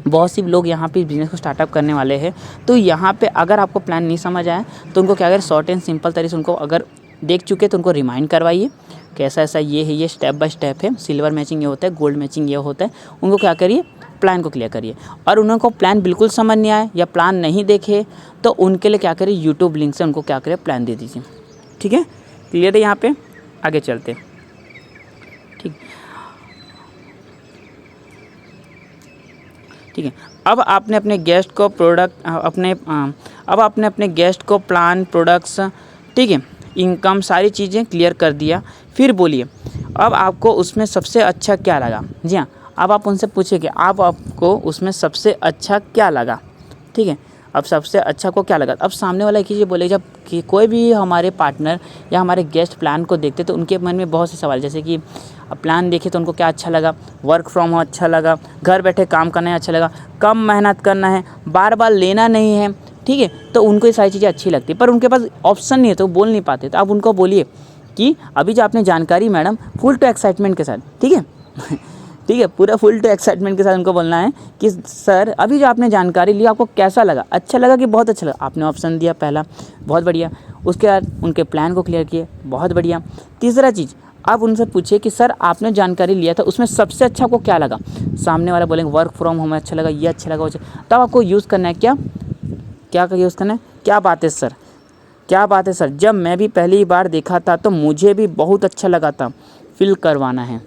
बहुत सी लोग यहाँ पे बिज़नेस को स्टार्टअप करने वाले हैं। तो यहाँ पे अगर आपको प्लान नहीं समझ आया तो उनको क्या करें, शॉर्ट एंड सिंपल तरीके से उनको अगर देख चुके तो उनको रिमाइंड करवाइए कैसा ऐसा ये है, ये स्टेप बाय स्टेप है, सिल्वर मैचिंग ये होता है, गोल्ड मैचिंग ये होता है। उनको क्या करिए, प्लान को क्लियर करिए। और उनको प्लान बिल्कुल समझ नहीं आए या प्लान नहीं देखे तो उनके लिए क्या करिए, यूट्यूब लिंक से उनको क्या करें, प्लान दे दीजिए, ठीक है। क्लियर है, यहाँ पे आगे चलते, ठीक है। अब आपने अपने गेस्ट को अब आपने अपने गेस्ट को प्लान, प्रोडक्ट्स, ठीक है, इनकम सारी चीज़ें क्लियर कर दिया। फिर बोलिए अब आपको उसमें सबसे अच्छा क्या लगा। जी हाँ, अब आप उनसे पूछिए कि आपको उसमें सबसे अच्छा क्या लगा, ठीक है। अब सबसे अच्छा को क्या लगा, अब सामने वाला एक ही चीज़ बोले, जब कि कोई भी हमारे पार्टनर या हमारे गेस्ट प्लान को देखते तो उनके मन में बहुत से सवाल, जैसे कि अब प्लान देखे तो उनको क्या अच्छा लगा, वर्क फ्रॉम होम अच्छा लगा, घर बैठे काम करना है अच्छा लगा, कम मेहनत करना है, बार बार लेना नहीं है, ठीक है। तो उनको ये सारी चीज़ें अच्छी लगती है पर उनके पास ऑप्शन नहीं है तो वो बोल नहीं पाते। तो आप उनको बोलिए कि अभी जो आपने जानकारी मैडम फुल टू एक्साइटमेंट के साथ, ठीक है ठीक है, पूरा फुल टू एक्साइटमेंट के साथ उनको बोलना है कि सर अभी जो आपने जानकारी ली आपको कैसा लगा, अच्छा लगा कि बहुत अच्छा लगा। आपने ऑप्शन दिया पहला, बहुत बढ़िया। उसके बाद उनके प्लान को क्लियर किए, बहुत बढ़िया। तीसरा चीज़, आप उनसे पूछिए कि सर आपने जानकारी लिया था उसमें सबसे अच्छा आपको क्या लगा। सामने वाला बोलेंगे वर्क फ्रॉम होम अच्छा लगा, ये अच्छा लगा, तब आपको यूज़ करना है क्या का यूज़ करना है, क्या बात है सर, क्या बात है सर, जब मैं भी पहली बार देखा था तो मुझे भी बहुत अच्छा लगा था, फील करवाना है।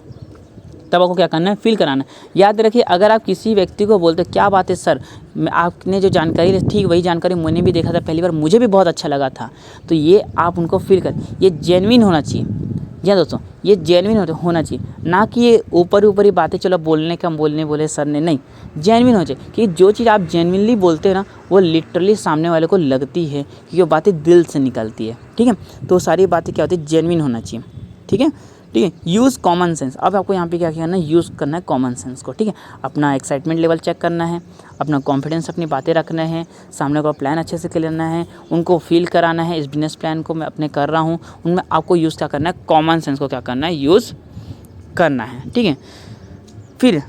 तब आपको क्या करना है, फील कराना है। याद रखिए अगर आप किसी व्यक्ति को बोलते क्या बात है सर, आपने जो जानकारी ली ठीक वही जानकारी मैंने भी देखा था पहली बार, मुझे भी बहुत अच्छा लगा था, तो ये आप उनको फील कर, ये जेन्युइन होना चाहिए। जी दोस्तों, ये जेन्युइन होना चाहिए, ना कि ये ऊपर ही बातें चलो बोलने का बोले सर ने, नहीं, जेन्युइन होना चाहिए। कि जो चीज़ आप जेन्युइनली बोलते हैं ना वो लिटरली सामने वाले को लगती है कि वो बातें दिल से निकलती है, ठीक है। तो सारी बातें क्या होती है, जेन्युइन होना चाहिए, ठीक है। ठीक है, यूज़ कॉमन सेंस। अब आपको यहाँ पे क्या करना है, यूज़ करना है कॉमन सेंस को, ठीक है। अपना एक्साइटमेंट लेवल चेक करना है, अपना कॉन्फिडेंस, अपनी बातें रखना है, सामने का प्लान अच्छे से करना है, उनको फील कराना है इस बिजनेस प्लान को मैं अपने कर रहा हूँ, उनमें आपको यूज़ क्या करना है, कॉमन सेंस को क्या करना है, यूज़ करना है, ठीक है। फिर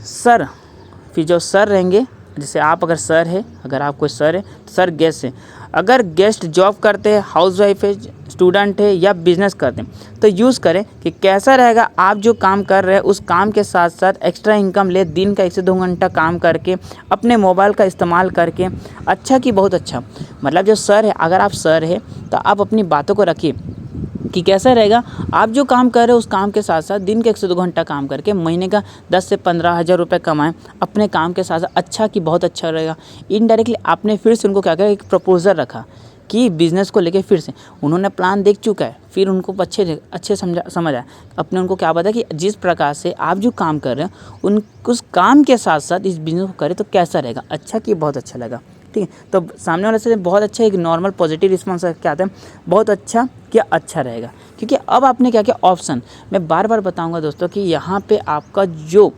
जो सर रहेंगे, जैसे आप अगर सर है, अगर आप कोई सर है तो सर गेस्ट है। अगर गेस्ट जॉब करते हैं, हाउसवाइफ है, स्टूडेंट है या बिजनेस करते हैं तो यूज़ करें कि कैसा रहेगा आप जो काम कर रहे हैं उस काम के साथ साथ एक्स्ट्रा इनकम ले, दिन का 1 से 2 घंटा काम करके अपने मोबाइल का इस्तेमाल करके, अच्छा कि बहुत अच्छा। मतलब जो सर है, अगर आप सर है तो आप अपनी बातों को रखिए कि कैसा रहेगा आप जो काम कर रहे हो उस काम के साथ साथ दिन के 1 से 2 घंटा काम करके महीने का 10 से 15 हज़ार रुपये कमाएं अपने काम के साथ साथ, अच्छा कि बहुत अच्छा रहेगा। इनडायरेक्टली आपने फिर से उनको क्या कहा, एक प्रपोजल रखा कि बिज़नेस को लेके फिर से उन्होंने प्लान देख चुका है, फिर उनको अच्छे समझ आया। अपने उनको क्या पता कि जिस प्रकार से आप जो काम कर रहे हैं उस काम के साथ साथ इस बिज़नेस को करें तो कैसा रहेगा, अच्छा कि बहुत अच्छा लगा, ठीक है। तो सामने वाले से बहुत अच्छा एक नॉर्मल पॉजिटिव रिस्पॉन्स क्या आता है, बहुत अच्छा क्या अच्छा रहेगा। क्योंकि अब आपने क्या किया, ऑप्शन, मैं बार बार बताऊंगा दोस्तों कि यहाँ पे आपका जो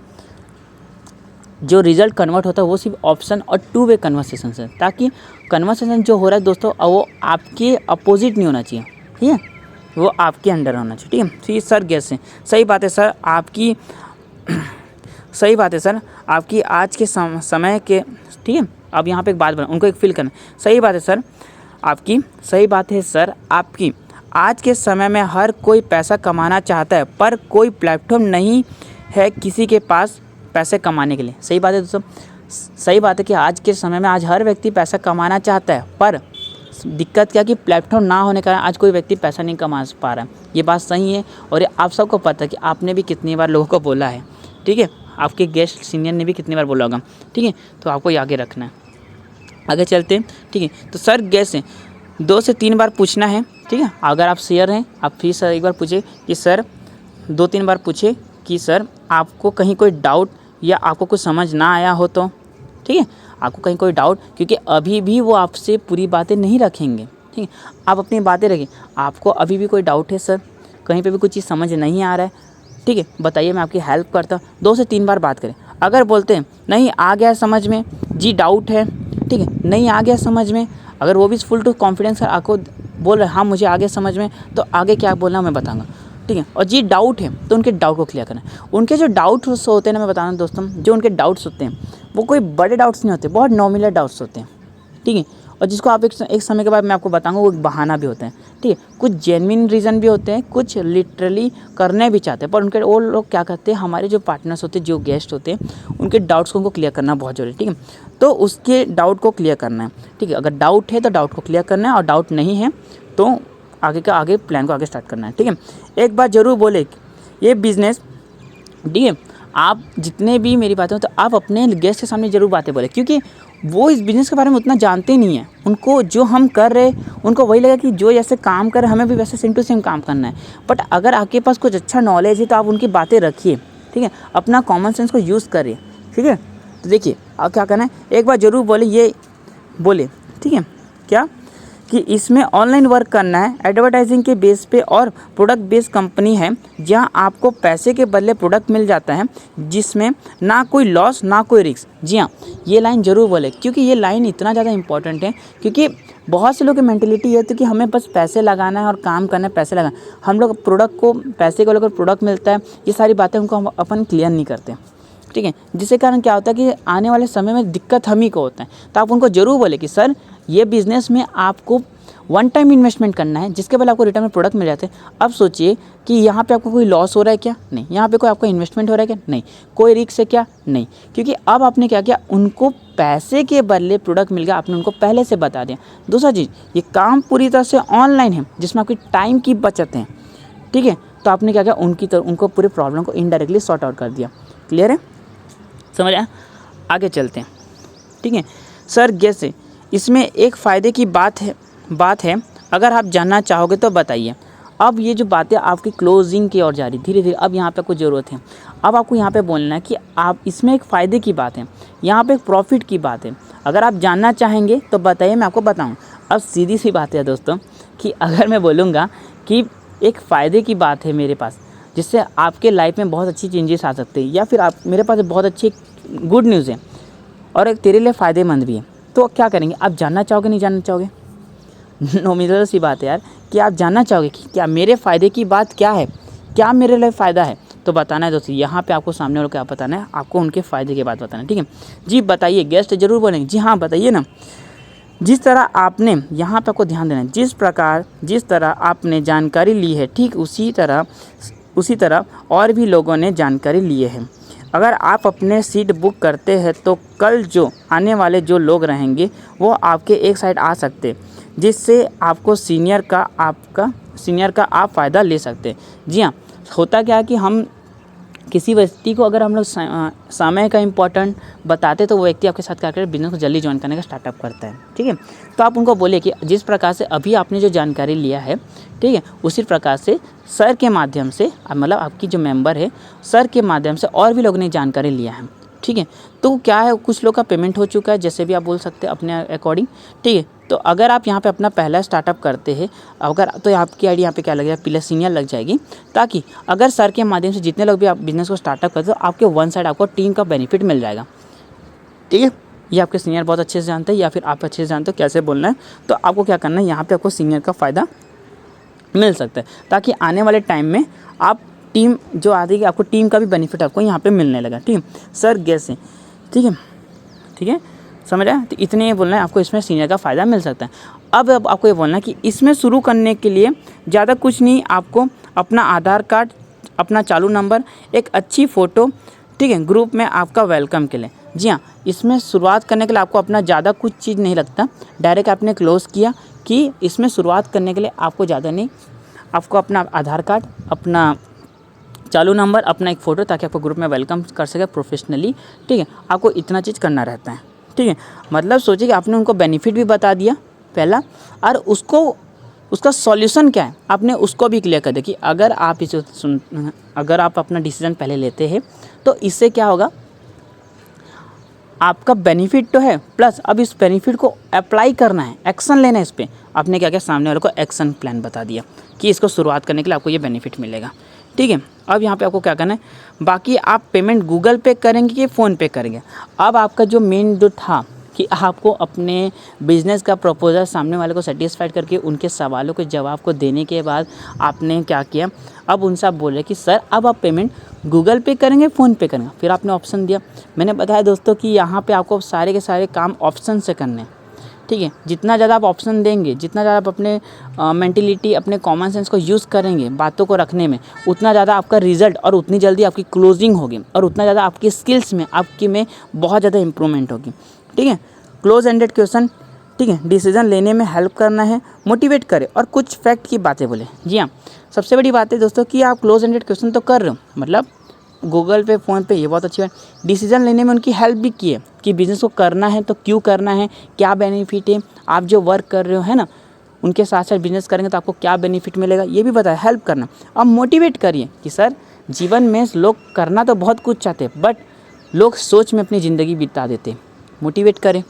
रिज़ल्ट कन्वर्ट होता है वो सिर्फ ऑप्शन और 2 वे कन्वर्सेशन से, ताकि कन्वर्सेशन जो हो रहा है दोस्तों वो आपके अपोजिट नहीं होना चाहिए, ठीक है, वो आपके अंडर होना चाहिए, ठीक है। फिर सर गैस है, सही बात है सर आपकी सही बात है सर आपकी आज के समय के, ठीक है। अब यहाँ पे एक बात बना, उनको एक फील करना, सही बात है सर आपकी, सही बात है सर आपकी, आज के समय में हर कोई पैसा कमाना चाहता है पर कोई प्लेटफॉर्म नहीं है किसी के पास, पैसे कमाने के लिए। सही बात है दोस्तों, सही बात है कि आज के समय में आज हर व्यक्ति पैसा कमाना चाहता है, पर दिक्कत क्या कि प्लेटफॉर्म ना होने के कारण आज कोई व्यक्ति पैसा नहीं कमा पा रहा है। ये बात सही है और ये आप सबको पता है कि आपने भी कितनी बार लोगों को बोला है, ठीक है, आपके गेस्ट सीनियर ने भी कितनी बार बोला होगा, ठीक है। तो आपको ये आगे रखना है। आगे चलते हैं, ठीक है। तो सर गेस्ट से 2 से 3 बार पूछना है, ठीक है। अगर आप शेयर हैं आप फिर सर एक बार पूछे कि सर 2-3 बार पूछे कि सर आपको कहीं कोई डाउट या आपको कुछ समझ ना आया हो तो, ठीक है, आपको कहीं कोई डाउट, क्योंकि अभी भी वो आपसे पूरी बातें नहीं रखेंगे, ठीक है। आप अपनी बातें रखें, आपको अभी भी कोई डाउट है सर, कहीं पे भी कुछ चीज़ समझ नहीं आ रहा है, ठीक है, बताइए मैं आपकी हेल्प करता हूँ। 2 से 3 बार बात करें। अगर बोलते हैं नहीं आ गया समझ में जी, डाउट है, ठीक है, नहीं आ गया समझ में, अगर वो भी फुल टू कॉन्फिडेंस आपको बोल रहे हाँ मुझे आ गया समझ में, तो आगे क्या बोलना मैं बताऊँगा, ठीक है। और जी डाउट है तो उनके डाउट को क्लियर करना है। उनके जो डाउट्स होते हैं ना, मैं बता रहा हूँ दोस्तों, जो उनके डाउट्स होते हैं वो कोई बड़े डाउट्स नहीं होते, बहुत नॉर्मल डाउट्स होते हैं, ठीक है। और जिसको आप एक समय के बाद मैं आपको बताऊंगा वो एक बहाना भी होता है, ठीक है। कुछ जेन्युइन रीज़न भी होते हैं, कुछ लिटरली करने भी चाहते हैं, पर उनके वो लोग क्या करते हैं, हमारे जो पार्टनर्स होते हैं, जो गेस्ट होते हैं, उनके डाउट्स को उनको क्लियर करना बहुत जरूरी है, ठीक है। तो उसके डाउट को क्लियर करना है, ठीक है। अगर डाउट है तो डाउट को क्लियर करना है, और डाउट नहीं है तो आगे प्लान को आगे स्टार्ट करना है, ठीक है। एक बात ज़रूर बोले, ये बिज़नेस, ठीक है, आप जितने भी मेरी बातें हो तो आप अपने गेस्ट के सामने ज़रूर बातें बोले, क्योंकि वो इस बिज़नेस के बारे में उतना जानते नहीं है। उनको जो हम कर रहे उनको वही लगा कि जो जैसे काम कर हमें भी वैसे सेम टू सेम काम करना है। बट अगर आपके पास कुछ अच्छा नॉलेज है तो आप उनकी बातें रखिए, ठीक है, अपना कॉमन सेंस को यूज़ करिए, ठीक है। तो देखिए आप क्या करना है, एक बार ज़रूर बोले, ये बोले, ठीक है, क्या कि इसमें ऑनलाइन वर्क करना है, एडवर्टाइजिंग के बेस पे और प्रोडक्ट बेस कंपनी है, जहां आपको पैसे के बदले प्रोडक्ट मिल जाता है, जिसमें ना कोई लॉस ना कोई रिस्क। जी हाँ, ये लाइन ज़रूर बोले, क्योंकि ये लाइन इतना ज़्यादा इंपॉर्टेंट है, क्योंकि बहुत से लोग की मेंटेलिटी है तो कि हमें बस पैसे लगाना है और काम करना है, पैसे लगाना। हम लोग प्रोडक्ट को पैसे को लेकर प्रोडक्ट मिलता है, ये सारी बातें उनको हम अपन क्लियर नहीं करते, ठीक है। जिसके कारण क्या होता है कि आने वाले समय में दिक्कत हम ही को होता है। तो आप उनको ज़रूर बोले कि सर ये बिज़नेस में आपको वन टाइम इन्वेस्टमेंट करना है, जिसके बाद आपको रिटर्न में प्रोडक्ट मिल जाते हैं। अब सोचिए कि यहाँ पे आपको कोई लॉस हो रहा है क्या? नहीं। यहाँ पे कोई आपका इन्वेस्टमेंट हो रहा है क्या? नहीं। कोई रिस्क है क्या? नहीं। क्योंकि अब आपने क्या किया, उनको पैसे के बदले प्रोडक्ट मिल गया, आपने उनको पहले से बता दिया। दूसरा चीज़, ये काम पूरी तरह से ऑनलाइन है, जिसमें आपकी टाइम की बचत है, ठीक है। तो आपने क्या किया, उनको पूरी प्रॉब्लम को इनडायरेक्टली सॉर्ट आउट कर दिया। क्लियर है? समझ आया? आगे चलते हैं, ठीक है। सर जैसे इसमें एक फ़ायदे की बात है, अगर आप जानना चाहोगे तो बताइए। अब ये जो बातें आपकी क्लोजिंग की ओर जा रही, धीरे धीरे अब यहाँ पे कुछ ज़रूरत है। अब आपको यहाँ पे बोलना है कि आप इसमें एक फ़ायदे की बात है, यहाँ पे एक प्रॉफिट की बात है, अगर आप जानना चाहेंगे तो बताइए, मैं आपको बताऊँ। अब सीधी सी बात है दोस्तों कि अगर मैं बोलूँगा कि एक फ़ायदे की बात है मेरे पास, जिससे आपके लाइफ में बहुत अच्छी चेंजेस आ सकते हैं, या फिर आप मेरे पास बहुत अच्छी गुड न्यूज़ है और एक तेरे लिए फ़ायदेमंद भी है, तो क्या करेंगे? आप जानना चाहोगे नहीं जानना चाहोगे? नॉमिनल सी बात है यार, कि आप जानना चाहोगे कि क्या मेरे फ़ायदे की बात क्या है, क्या मेरे लिए फ़ायदा है, तो बताना है दोस्तों। यहाँ पे आपको सामने वालों को क्या बताना है, आपको उनके फ़ायदे की बात बताना है, ठीक है जी। बताइए, गेस्ट ज़रूर बोलेंगे, जी हाँ बताइए ना। जिस तरह आपने यहाँ पे आपको ध्यान देना है, जिस तरह आपने जानकारी ली है, ठीक उसी तरह और भी लोगों ने जानकारी लिए है। अगर आप अपने सीट बुक करते हैं तो कल जो आने वाले जो लोग रहेंगे वो आपके एक साइड आ सकते, जिससे आपको सीनियर का आप फ़ायदा ले सकते। जी हाँ, होता क्या है कि हम किसी व्यक्ति को अगर हम लोग समय का इम्पोर्टेंट बताते तो वो व्यक्ति आपके साथ क्या करे, बिजनेस को जल्दी ज्वाइन करने का स्टार्टअप करता है, ठीक है। तो आप उनको बोलिए कि जिस प्रकार से अभी आपने जो जानकारी लिया है, ठीक है, उसी प्रकार से सर के माध्यम से, मतलब आपकी जो मेंबर है, सर के माध्यम से और भी लोगों ने जानकारी लिया है, ठीक है। तो क्या है, कुछ लोग का पेमेंट हो चुका है, जैसे भी आप बोल सकते हैं अपने अकॉर्डिंग, ठीक है। तो अगर आप यहाँ पे अपना पहला स्टार्टअप करते हैं, अगर तो आपकी आईडी यहाँ पे क्या लगेगा, प्लस सीनियर लग जाएगी, ताकि अगर सर के माध्यम से जितने लोग भी आप बिजनेस को स्टार्टअप करते हो, आपके वन साइड आपको टीम का बेनिफिट मिल जाएगा, ठीक है। ये आपके सीनियर बहुत अच्छे से जानते हैं, या फिर आप अच्छे से जानते हो कैसे बोलना है, तो आपको क्या करना है, यहाँ पर आपको सीनियर का फ़ायदा मिल सकता है, ताकि आने वाले टाइम में आप टीम जो आती है, आपको टीम का भी बेनिफिट आपको यहाँ पे मिलने लगा, ठीक है। सर जैसे, ठीक है, समझ आया? तो इतने ये बोलना है आपको, इसमें सीनियर का फ़ायदा मिल सकता है। अब आपको ये बोलना है कि इसमें शुरू करने के लिए ज़्यादा कुछ नहीं, आपको अपना आधार कार्ड, अपना चालू नंबर, एक अच्छी फ़ोटो, ठीक है, ग्रुप में आपका वेलकम के लिए। जी हाँ, इसमें शुरुआत करने के लिए आपको अपना ज़्यादा कुछ चीज़ नहीं लगता, डायरेक्ट आपने क्लोज़ किया कि इसमें शुरुआत करने के लिए आपको ज़्यादा नहीं, आपको अपना आधार कार्ड, अपना चालू नंबर, अपना एक फ़ोटो, ताकि आपको ग्रुप में वेलकम कर सके प्रोफेशनली। ठीक है, आपको इतना चीज़ करना रहता है। ठीक है, मतलब सोचिए कि आपने उनको बेनिफिट भी बता दिया पहला, और उसका सॉल्यूशन क्या है आपने उसको भी क्लियर कर दिया कि अगर आप अपना डिसीजन पहले लेते हैं तो इससे क्या होगा, आपका बेनिफिट तो है, प्लस अब इस बेनिफिट को अप्लाई करना है, एक्शन लेना है इस पर। आपने क्या किया, सामने वाले को एक्शन प्लान बता दिया कि इसको शुरुआत करने के लिए आपको ये बेनिफिट मिलेगा। ठीक है, अब यहाँ पे आपको क्या करना है, बाकी आप पेमेंट गूगल पे करेंगे कि फ़ोन पे करेंगे। अब आपका जो मेन जो था कि आपको अपने बिज़नेस का प्रपोजल सामने वाले को सेटिस्फाइड करके उनके सवालों के जवाब को देने के बाद आपने क्या किया, अब उनसे आप बोले कि सर अब आप पेमेंट गूगल पे करेंगे, फ़ोन पे करेंगे। फिर आपने ऑप्शन दिया। मैंने बताया दोस्तों कि यहाँ पे आपको सारे के सारे काम ऑप्शन से करने हैं। ठीक है, जितना ज़्यादा आप ऑप्शन देंगे, जितना ज़्यादा आप अपने मेंटलिटी, अपने कॉमन सेंस को यूज़ करेंगे बातों को रखने में, उतना ज़्यादा आपका रिजल्ट और उतनी जल्दी आपकी क्लोजिंग होगी और उतना ज़्यादा आपकी स्किल्स में बहुत ज़्यादा इंप्रूवमेंट होगी। ठीक है, क्लोज एंडेड क्वेश्चन, ठीक है, डिसीजन लेने में हेल्प करना है, मोटिवेट करे और कुछ फैक्ट की बातें बोले। जी हाँ, सबसे बड़ी बात है दोस्तों कि आप क्लोज एंडेड क्वेश्चन तो कर रहे हो, मतलब गूगल पे, फ़ोन पे, ये बहुत अच्छी बात। डिसीजन लेने में उनकी हेल्प भी की है कि बिज़नेस को करना है तो क्यों करना है, क्या बेनिफिट है, आप जो वर्क कर रहे हो है ना, उनके साथ साथ बिज़नेस करेंगे तो आपको क्या बेनिफिट मिलेगा, ये भी बताया, हेल्प करना। अब मोटिवेट करिए कि सर जीवन में लोग करना तो बहुत कुछ चाहते हैं, बट लोग सोच में अपनी ज़िंदगी बिता देते। मोटिवेट करें।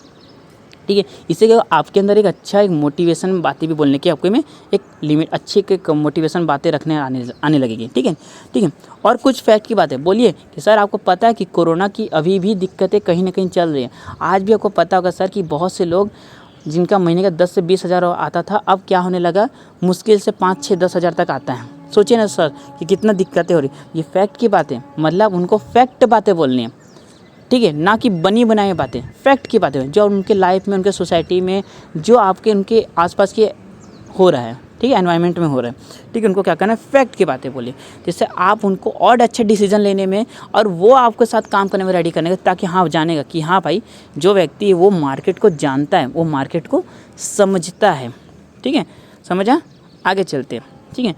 ठीक है, इससे क्या आपके अंदर एक अच्छा एक मोटिवेशन बातें भी बोलने की आपके में एक लिमिट, अच्छी एक मोटिवेशन बातें रखने आने लगेगी। ठीक है, ठीक है। और कुछ फैक्ट की बात है, बोलिए कि सर आपको पता है कि कोरोना की अभी भी दिक्कतें कहीं ना कहीं चल रही हैं। आज भी आपको पता होगा सर कि बहुत से लोग जिनका महीने का 10 से 20 हज़ार आता था, अब क्या होने लगा, मुश्किल से 5, 6, 10 हज़ार तक आता है। सोचिए ना सर कि कितना दिक्कतें हो रही। ये फैक्ट की बातें, मतलब उनको फैक्ट बातें बोलनी है। ठीक है, ना कि बनी बनाई बातें, फैक्ट की बातें जो उनके लाइफ में, उनके सोसाइटी में, जो उनके आसपास के हो रहा है, ठीक है, एनवायरनमेंट में हो रहा है। ठीक है, उनको क्या करना है, फैक्ट की बातें बोलिए, जिससे आप उनको और अच्छे डिसीजन लेने में और वो आपके साथ काम करने में रेडी करने का, ताकि हाँ जानेगा कि हाँ भाई जो व्यक्ति है वो मार्केट को जानता है, वो मार्केट को समझता है। ठीक है, समझा, आगे चलते हैं। ठीक है,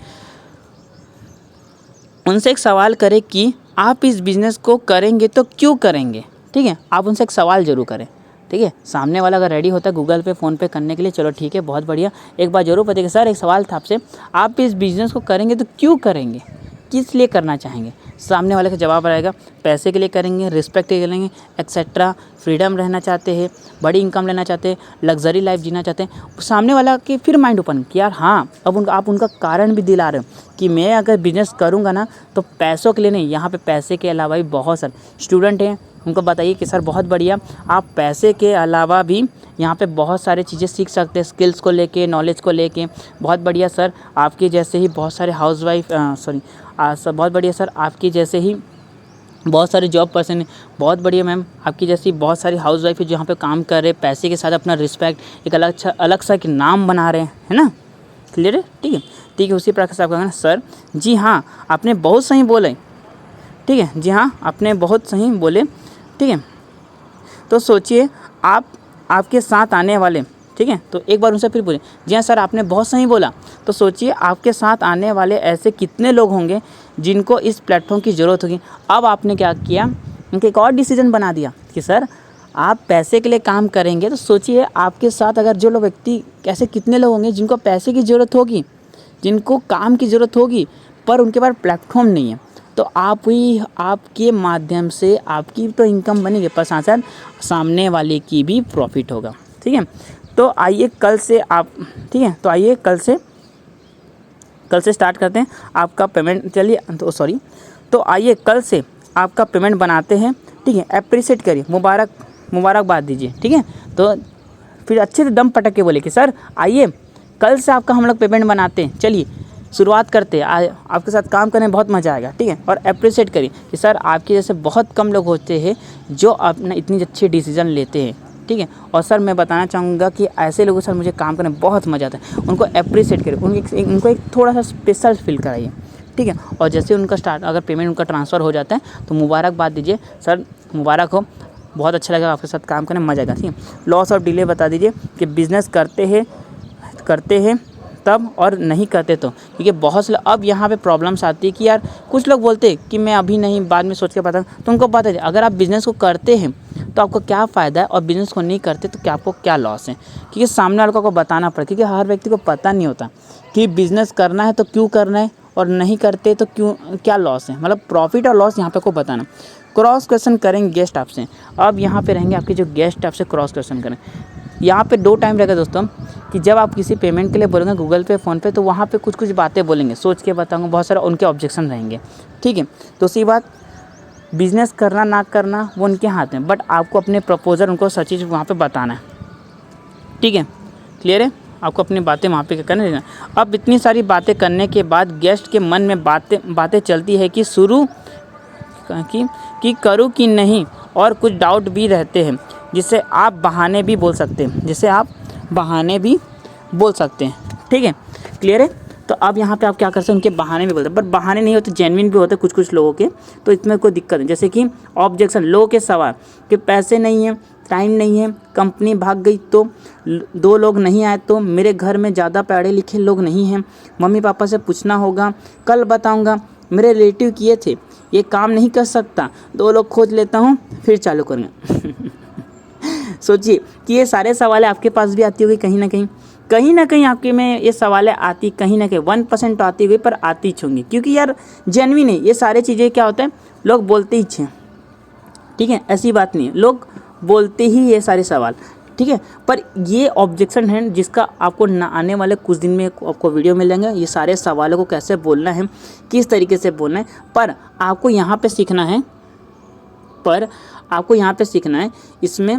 उनसे एक सवाल करें कि आप इस बिज़नेस को करेंगे तो क्यों करेंगे। ठीक है, आप उनसे एक सवाल ज़रूर करें। ठीक है, सामने वाला अगर रेडी होता है गूगल पे, फ़ोन पे करने के लिए, चलो ठीक है, बहुत बढ़िया। एक बार ज़रूर बताइए सर एक सवाल था आपसे, आप इस बिज़नेस को करेंगे तो क्यों करेंगे, किस लिए करना चाहेंगे। सामने वाले का जवाब रहेगा पैसे के लिए करेंगे, रिस्पेक्ट के लिए करेंगे, एक्सेट्रा, फ्रीडम रहना चाहते हैं, बड़ी इनकम लेना चाहते हैं, लग्जरी लाइफ जीना चाहते हैं। सामने वाला के फिर माइंड ओपन कि यार हाँ, अब आप उनका कारण भी दिला रहे हो कि मैं अगर बिज़नेस करूँगा ना तो पैसों के लिए नहीं, यहाँ पे पैसे के अलावा भी बहुत सारे स्टूडेंट हैं, उनको बताइए कि सर बहुत बढ़िया, आप पैसे के अलावा भी यहाँ पे बहुत सारी चीज़ें सीख सकते हैं, स्किल्स को लेके, नॉलेज को लेके। बहुत बढ़िया सर, आपके जैसे ही बहुत सारे बहुत बढ़िया सर, आपकी जैसे ही बहुत सारे जॉब पर्सन है। बहुत बढ़िया मैम, आपकी जैसी बहुत सारी हाउस वाइफ है जो यहाँ पे काम कर रहे हैं, पैसे के साथ अपना रिस्पेक्ट एक अलग सा एक नाम बना रहे हैं, है ना। क्लियर है, ठीक है, ठीक है। उसी प्रकार से आप कहेंगे सर जी हाँ आपने बहुत सही बोले, ठीक है, जी हाँ आपने बहुत सही बोले, ठीक है। तो सोचिए आपके साथ आने वाले, ठीक है, तो एक बार उनसे फिर बोलिए जी हाँ सर आपने बहुत सही बोला। तो सोचिए आपके साथ आने वाले ऐसे कितने लोग होंगे जिनको इस प्लेटफॉर्म की ज़रूरत होगी। अब आपने क्या किया, उनके एक और डिसीजन बना दिया कि सर आप पैसे के लिए काम करेंगे, तो सोचिए आपके साथ अगर जो लोग व्यक्ति, ऐसे कितने लोग होंगे जिनको पैसे की ज़रूरत होगी, जिनको काम की ज़रूरत होगी, पर उनके पास प्लेटफॉर्म नहीं है। तो आपके माध्यम से आपकी तो इनकम बनेगी, पर साथ साथ सामने वाले की भी प्रॉफिट होगा। ठीक है, तो आइए कल से आप, ठीक है, तो आइए कल से स्टार्ट करते हैं आपका पेमेंट। चलिए तो आइए कल से आपका पेमेंट बनाते हैं। ठीक है, अप्रिशिएट करिए, मुबारकबाद दीजिए। ठीक है, तो फिर अच्छे से दम पटक के बोले कि सर आइए कल से आपका हम लोग पेमेंट बनाते हैं, चलिए शुरुआत करते हैं, आपके साथ काम करने में बहुत मज़ा आएगा। ठीक है, और अप्रिशिएट करिए कि सर आपके जैसे बहुत कम लोग होते हैं जो अपना इतनी अच्छी डिसीजन लेते हैं। ठीक है, और सर मैं बताना चाहूँगा कि ऐसे लोगों के साथ मुझे काम करने में बहुत मज़ा आता है। उनको अप्रिशिएट करिए, उनको एक थोड़ा सा स्पेशल फील कराइए। ठीक है। और जैसे उनका अगर पेमेंट उनका ट्रांसफ़र हो जाता है तो मुबारकबाद दीजिए, सर मुबारक हो, बहुत अच्छा लगा आपके साथ काम करने में, मज़ा आएगा, ठीक है। लॉस और डिले बता दीजिए कि बिज़नेस करते हैं तब और नहीं करते तो, क्योंकि बहुत से अब यहाँ पे प्रॉब्लम्स आती है कि यार कुछ लोग बोलते हैं कि मैं अभी नहीं, बाद में सोच के बताऊँ। तो उनको पता है अगर आप बिज़नेस को करते हैं तो आपको क्या फ़ायदा है और बिज़नेस को नहीं करते तो क्या आपको क्या लॉस है, क्योंकि सामने वाले को बताना पड़े, क्योंकि हर व्यक्ति को पता नहीं होता कि बिज़नेस करना है तो क्यों करना है और नहीं करते तो क्यों, क्या लॉस है, मतलब प्रॉफिट और लॉस यहाँ पे को बताना। क्रॉस क्वेश्चन करेंगे गेस्ट आपसे। अब यहाँ पे रहेंगे आपके जो गेस्ट आपसे क्रॉस क्वेश्चन करें। यहाँ पे 2 टाइम रहेगा दोस्तों कि जब आप किसी पेमेंट के लिए बोलेंगे गूगल पे, फ़ोन पे, तो वहाँ पे कुछ बातें बोलेंगे, सोच के बताऊँगा, बहुत सारे उनके ऑब्जेक्शन रहेंगे, ठीक है। दूसरी बात, बिज़नेस करना ना करना वो उनके हाथ में, बट आपको अपने प्रपोज़ल उनको सच चीज़ वहाँ पे बताना है, ठीक है। क्लियर है, आपको अपनी बातें वहाँ पे करने देना। अब इतनी सारी बातें करने के बाद गेस्ट के मन में बातें चलती है कि शुरू कि करूँ कि नहीं, और कुछ डाउट भी रहते हैं जिससे आप बहाने भी बोल सकते हैं, ठीक है। क्लियर है। तो अब यहाँ पे आप क्या कर सकते हैं, उनके बहाने भी बोलते हैं, पर बहाने नहीं होते, जेन्युइन भी होते कुछ लोगों के, तो इसमें कोई दिक्कत नहीं। जैसे कि ऑब्जेक्शन, लोगों के सवाल कि पैसे नहीं है, टाइम नहीं है, कंपनी भाग गई तो, 2 लोग नहीं आए तो, मेरे घर में ज़्यादा पढ़े लिखे लोग नहीं हैं, मम्मी पापा से पूछना होगा, कल बताऊँगा, मेरे रिलेटिव किए थे, ये काम नहीं कर सकता, 2 लोग खोज लेता हूँ फिर चालू करूँगा। सोचिए कि ये सारे सवाल आपके पास भी आती होगी कहीं ना कहीं आपके में ये सवालें आती, कहीं ना कहीं 1% तो आती हुई, पर आती होंगी, क्योंकि यार जेन्युइन है ये सारे चीज़ें। क्या होता है, लोग बोलते ही हैं, ठीक है, ऐसी बात नहीं है, लोग बोलते ही ये सारे सवाल, ठीक है। पर ये ऑब्जेक्शन है जिसका आपको ना आने वाले कुछ दिन में आपको वीडियो मिल जाएंगे, ये सारे सवालों को कैसे बोलना है, किस तरीके से बोलना है। पर आपको यहाँ पे सीखना है, इसमें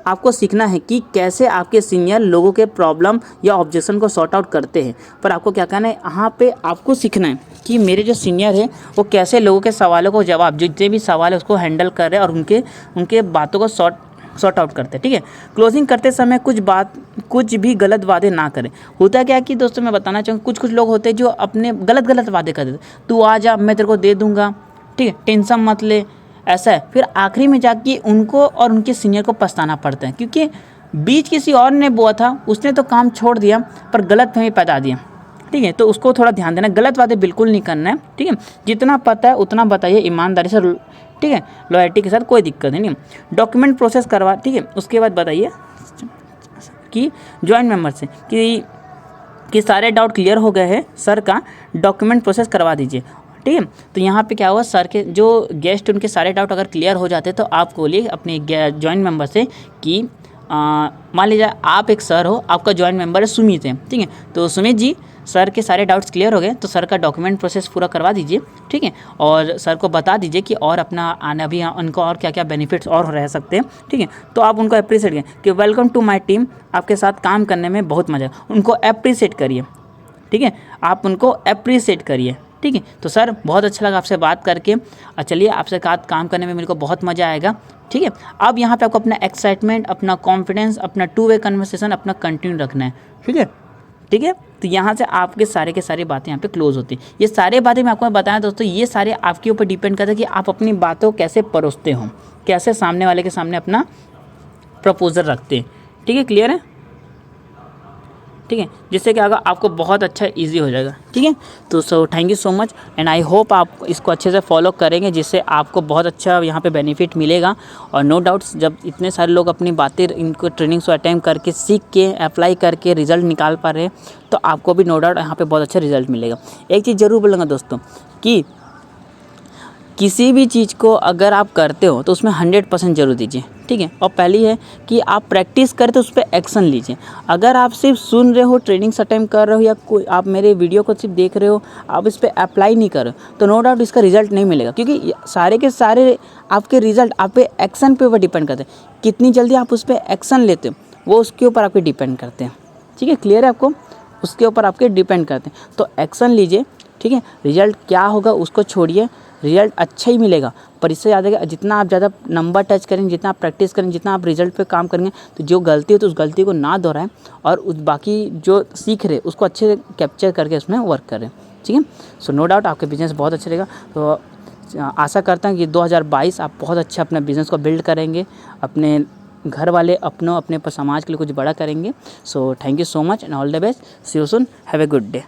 आपको सीखना है कि कैसे आपके सीनियर लोगों के प्रॉब्लम या ऑब्जेक्शन को सॉर्ट आउट करते हैं। पर आपको क्या करना है, यहाँ पे आपको सीखना है कि मेरे जो सीनियर है वो कैसे लोगों के सवालों को जवाब, जितने भी सवाल है उसको हैंडल कर रहे हैं और उनके बातों को सॉर्ट आउट करते हैं, ठीक है। क्लोजिंग करते समय कुछ भी गलत वादे ना करें। होता क्या है कि दोस्तों मैं बताना चाहूँगा, कुछ लोग होते हैं जो अपने गलत वादे कर देते, तू आ जा मैं तेरे को दे दूँगा, ठीक है, टेंशन मत ले, ऐसा है। फिर आखिरी में जाके उनको और उनके सीनियर को पछताना पड़ता है, क्योंकि बीच किसी और ने बोला था, उसने तो काम छोड़ दिया पर गलतफहमी पैदा दिया, ठीक है। तो उसको थोड़ा ध्यान देना, गलत बातें बिल्कुल नहीं करना है, ठीक है। जितना पता है उतना बताइए ईमानदारी से, ठीक है, लॉयल्टी के साथ, कोई दिक्कत नहीं। डॉक्यूमेंट प्रोसेस करवा, ठीक है। उसके बाद बताइए कि जॉइंट मेंबर से कि सारे डाउट क्लियर हो गए हैं, सर का डॉक्यूमेंट प्रोसेस करवा दीजिए, ठीक है। तो यहाँ पे क्या हुआ, सर के जो गेस्ट उनके सारे डाउट अगर क्लियर हो जाते तो आप बोलिए अपने जॉइंट मेंबर से कि मान लीजिए आप एक सर हो, आपका जॉइंट मेंबर है सुमित है, ठीक है। तो सुमित जी, सर के सारे डाउट्स क्लियर हो गए तो सर का डॉक्यूमेंट प्रोसेस पूरा करवा दीजिए, ठीक है। और सर को बता दीजिए कि और अपना आना भी उनको और क्या क्या बेनिफिट्स और रह सकते हैं, ठीक है। तो आप उनको अप्रिशिएट करें कि वेलकम टू माय टीम, आपके साथ काम करने में बहुत मज़ा, उनको अप्रिशिएट करिए, ठीक है। आप उनको अप्रिशिएट करिए, ठीक है। तो सर बहुत अच्छा लगा आपसे बात करके, चलिए आपसे काम करने में मेरे को बहुत मज़ा आएगा, ठीक है। अब यहाँ पे आपको अपना एक्साइटमेंट, अपना कॉन्फिडेंस, अपना 2 वे कन्वर्सेशन अपना कंटिन्यू रखना है, ठीक है। तो यहाँ से आपके सारे के सारी बातें यहाँ पे क्लोज होती है। ये सारी बातें मैं आपको बताया दोस्तों, ये सारे आपके ऊपर डिपेंड करता है कि आप अपनी बातों को कैसे परोसते हो, कैसे सामने वाले के सामने अपना प्रपोजल रखते हैं, ठीक है। क्लियर है, ठीक है, जिससे कि अगर आपको बहुत अच्छा इजी हो जाएगा, ठीक है। तो thank you so much and I hope आप इसको अच्छे से फॉलो करेंगे, जिससे आपको बहुत अच्छा यहाँ पे बेनिफिट मिलेगा। और नो डाउट्स, जब इतने सारे लोग अपनी बातें इनको ट्रेनिंग्स को अटेम्प्ट करके, सीख के, अप्लाई करके रिजल्ट निकाल पा रहे हैं, तो आपको भी नो डाउट यहाँ पे बहुत अच्छा रिजल्ट मिलेगा। एक चीज़ ज़रूर बोलूँगा दोस्तों कि किसी भी चीज़ को अगर आप करते हो तो उसमें 100% जरूर दीजिए, ठीक है। और पहली है कि आप प्रैक्टिस करते उस पर एक्शन लीजिए। अगर आप सिर्फ सुन रहे हो, ट्रेनिंग्स अटेम्प्ट कर रहे हो, या कोई आप मेरे वीडियो को सिर्फ देख रहे हो, आप इस पर अप्लाई नहीं कर रहे हो, तो नो डाउट इसका रिजल्ट नहीं मिलेगा, क्योंकि सारे के सारे आपके रिजल्ट आप पे एक्शन पे ऊपर डिपेंड करते हैं। कितनी जल्दी आप उस पर एक्शन लेते हो वो उसके ऊपर आपके डिपेंड करते हैं, ठीक है। क्लियर है आपको, उसके ऊपर आपके डिपेंड करते हैं। तो एक्शन लीजिए, ठीक है। रिजल्ट क्या होगा उसको छोड़िए, रिजल्ट अच्छा ही मिलेगा, पर इससे ज़्यादा जितना आप ज़्यादा नंबर टच करेंगे, जितना आप प्रैक्टिस करेंगे, जितना आप रिजल्ट पे काम करेंगे, तो जो गलती हो तो उस गलती को ना दोहराएं और उस बाकी जो सीख रहे उसको अच्छे से कैप्चर करके उसमें वर्क करें। ठीक है। सो नो डाउट आपका बिज़नेस बहुत अच्छा रहेगा। तो आशा करता हूँ कि 2022 आप बहुत अच्छा अपना बिज़नेस को बिल्ड करेंगे, अपने घर वाले अपने समाज के लिए कुछ बड़ा करेंगे। So thank you so much and all the best. See you soon, have a good day.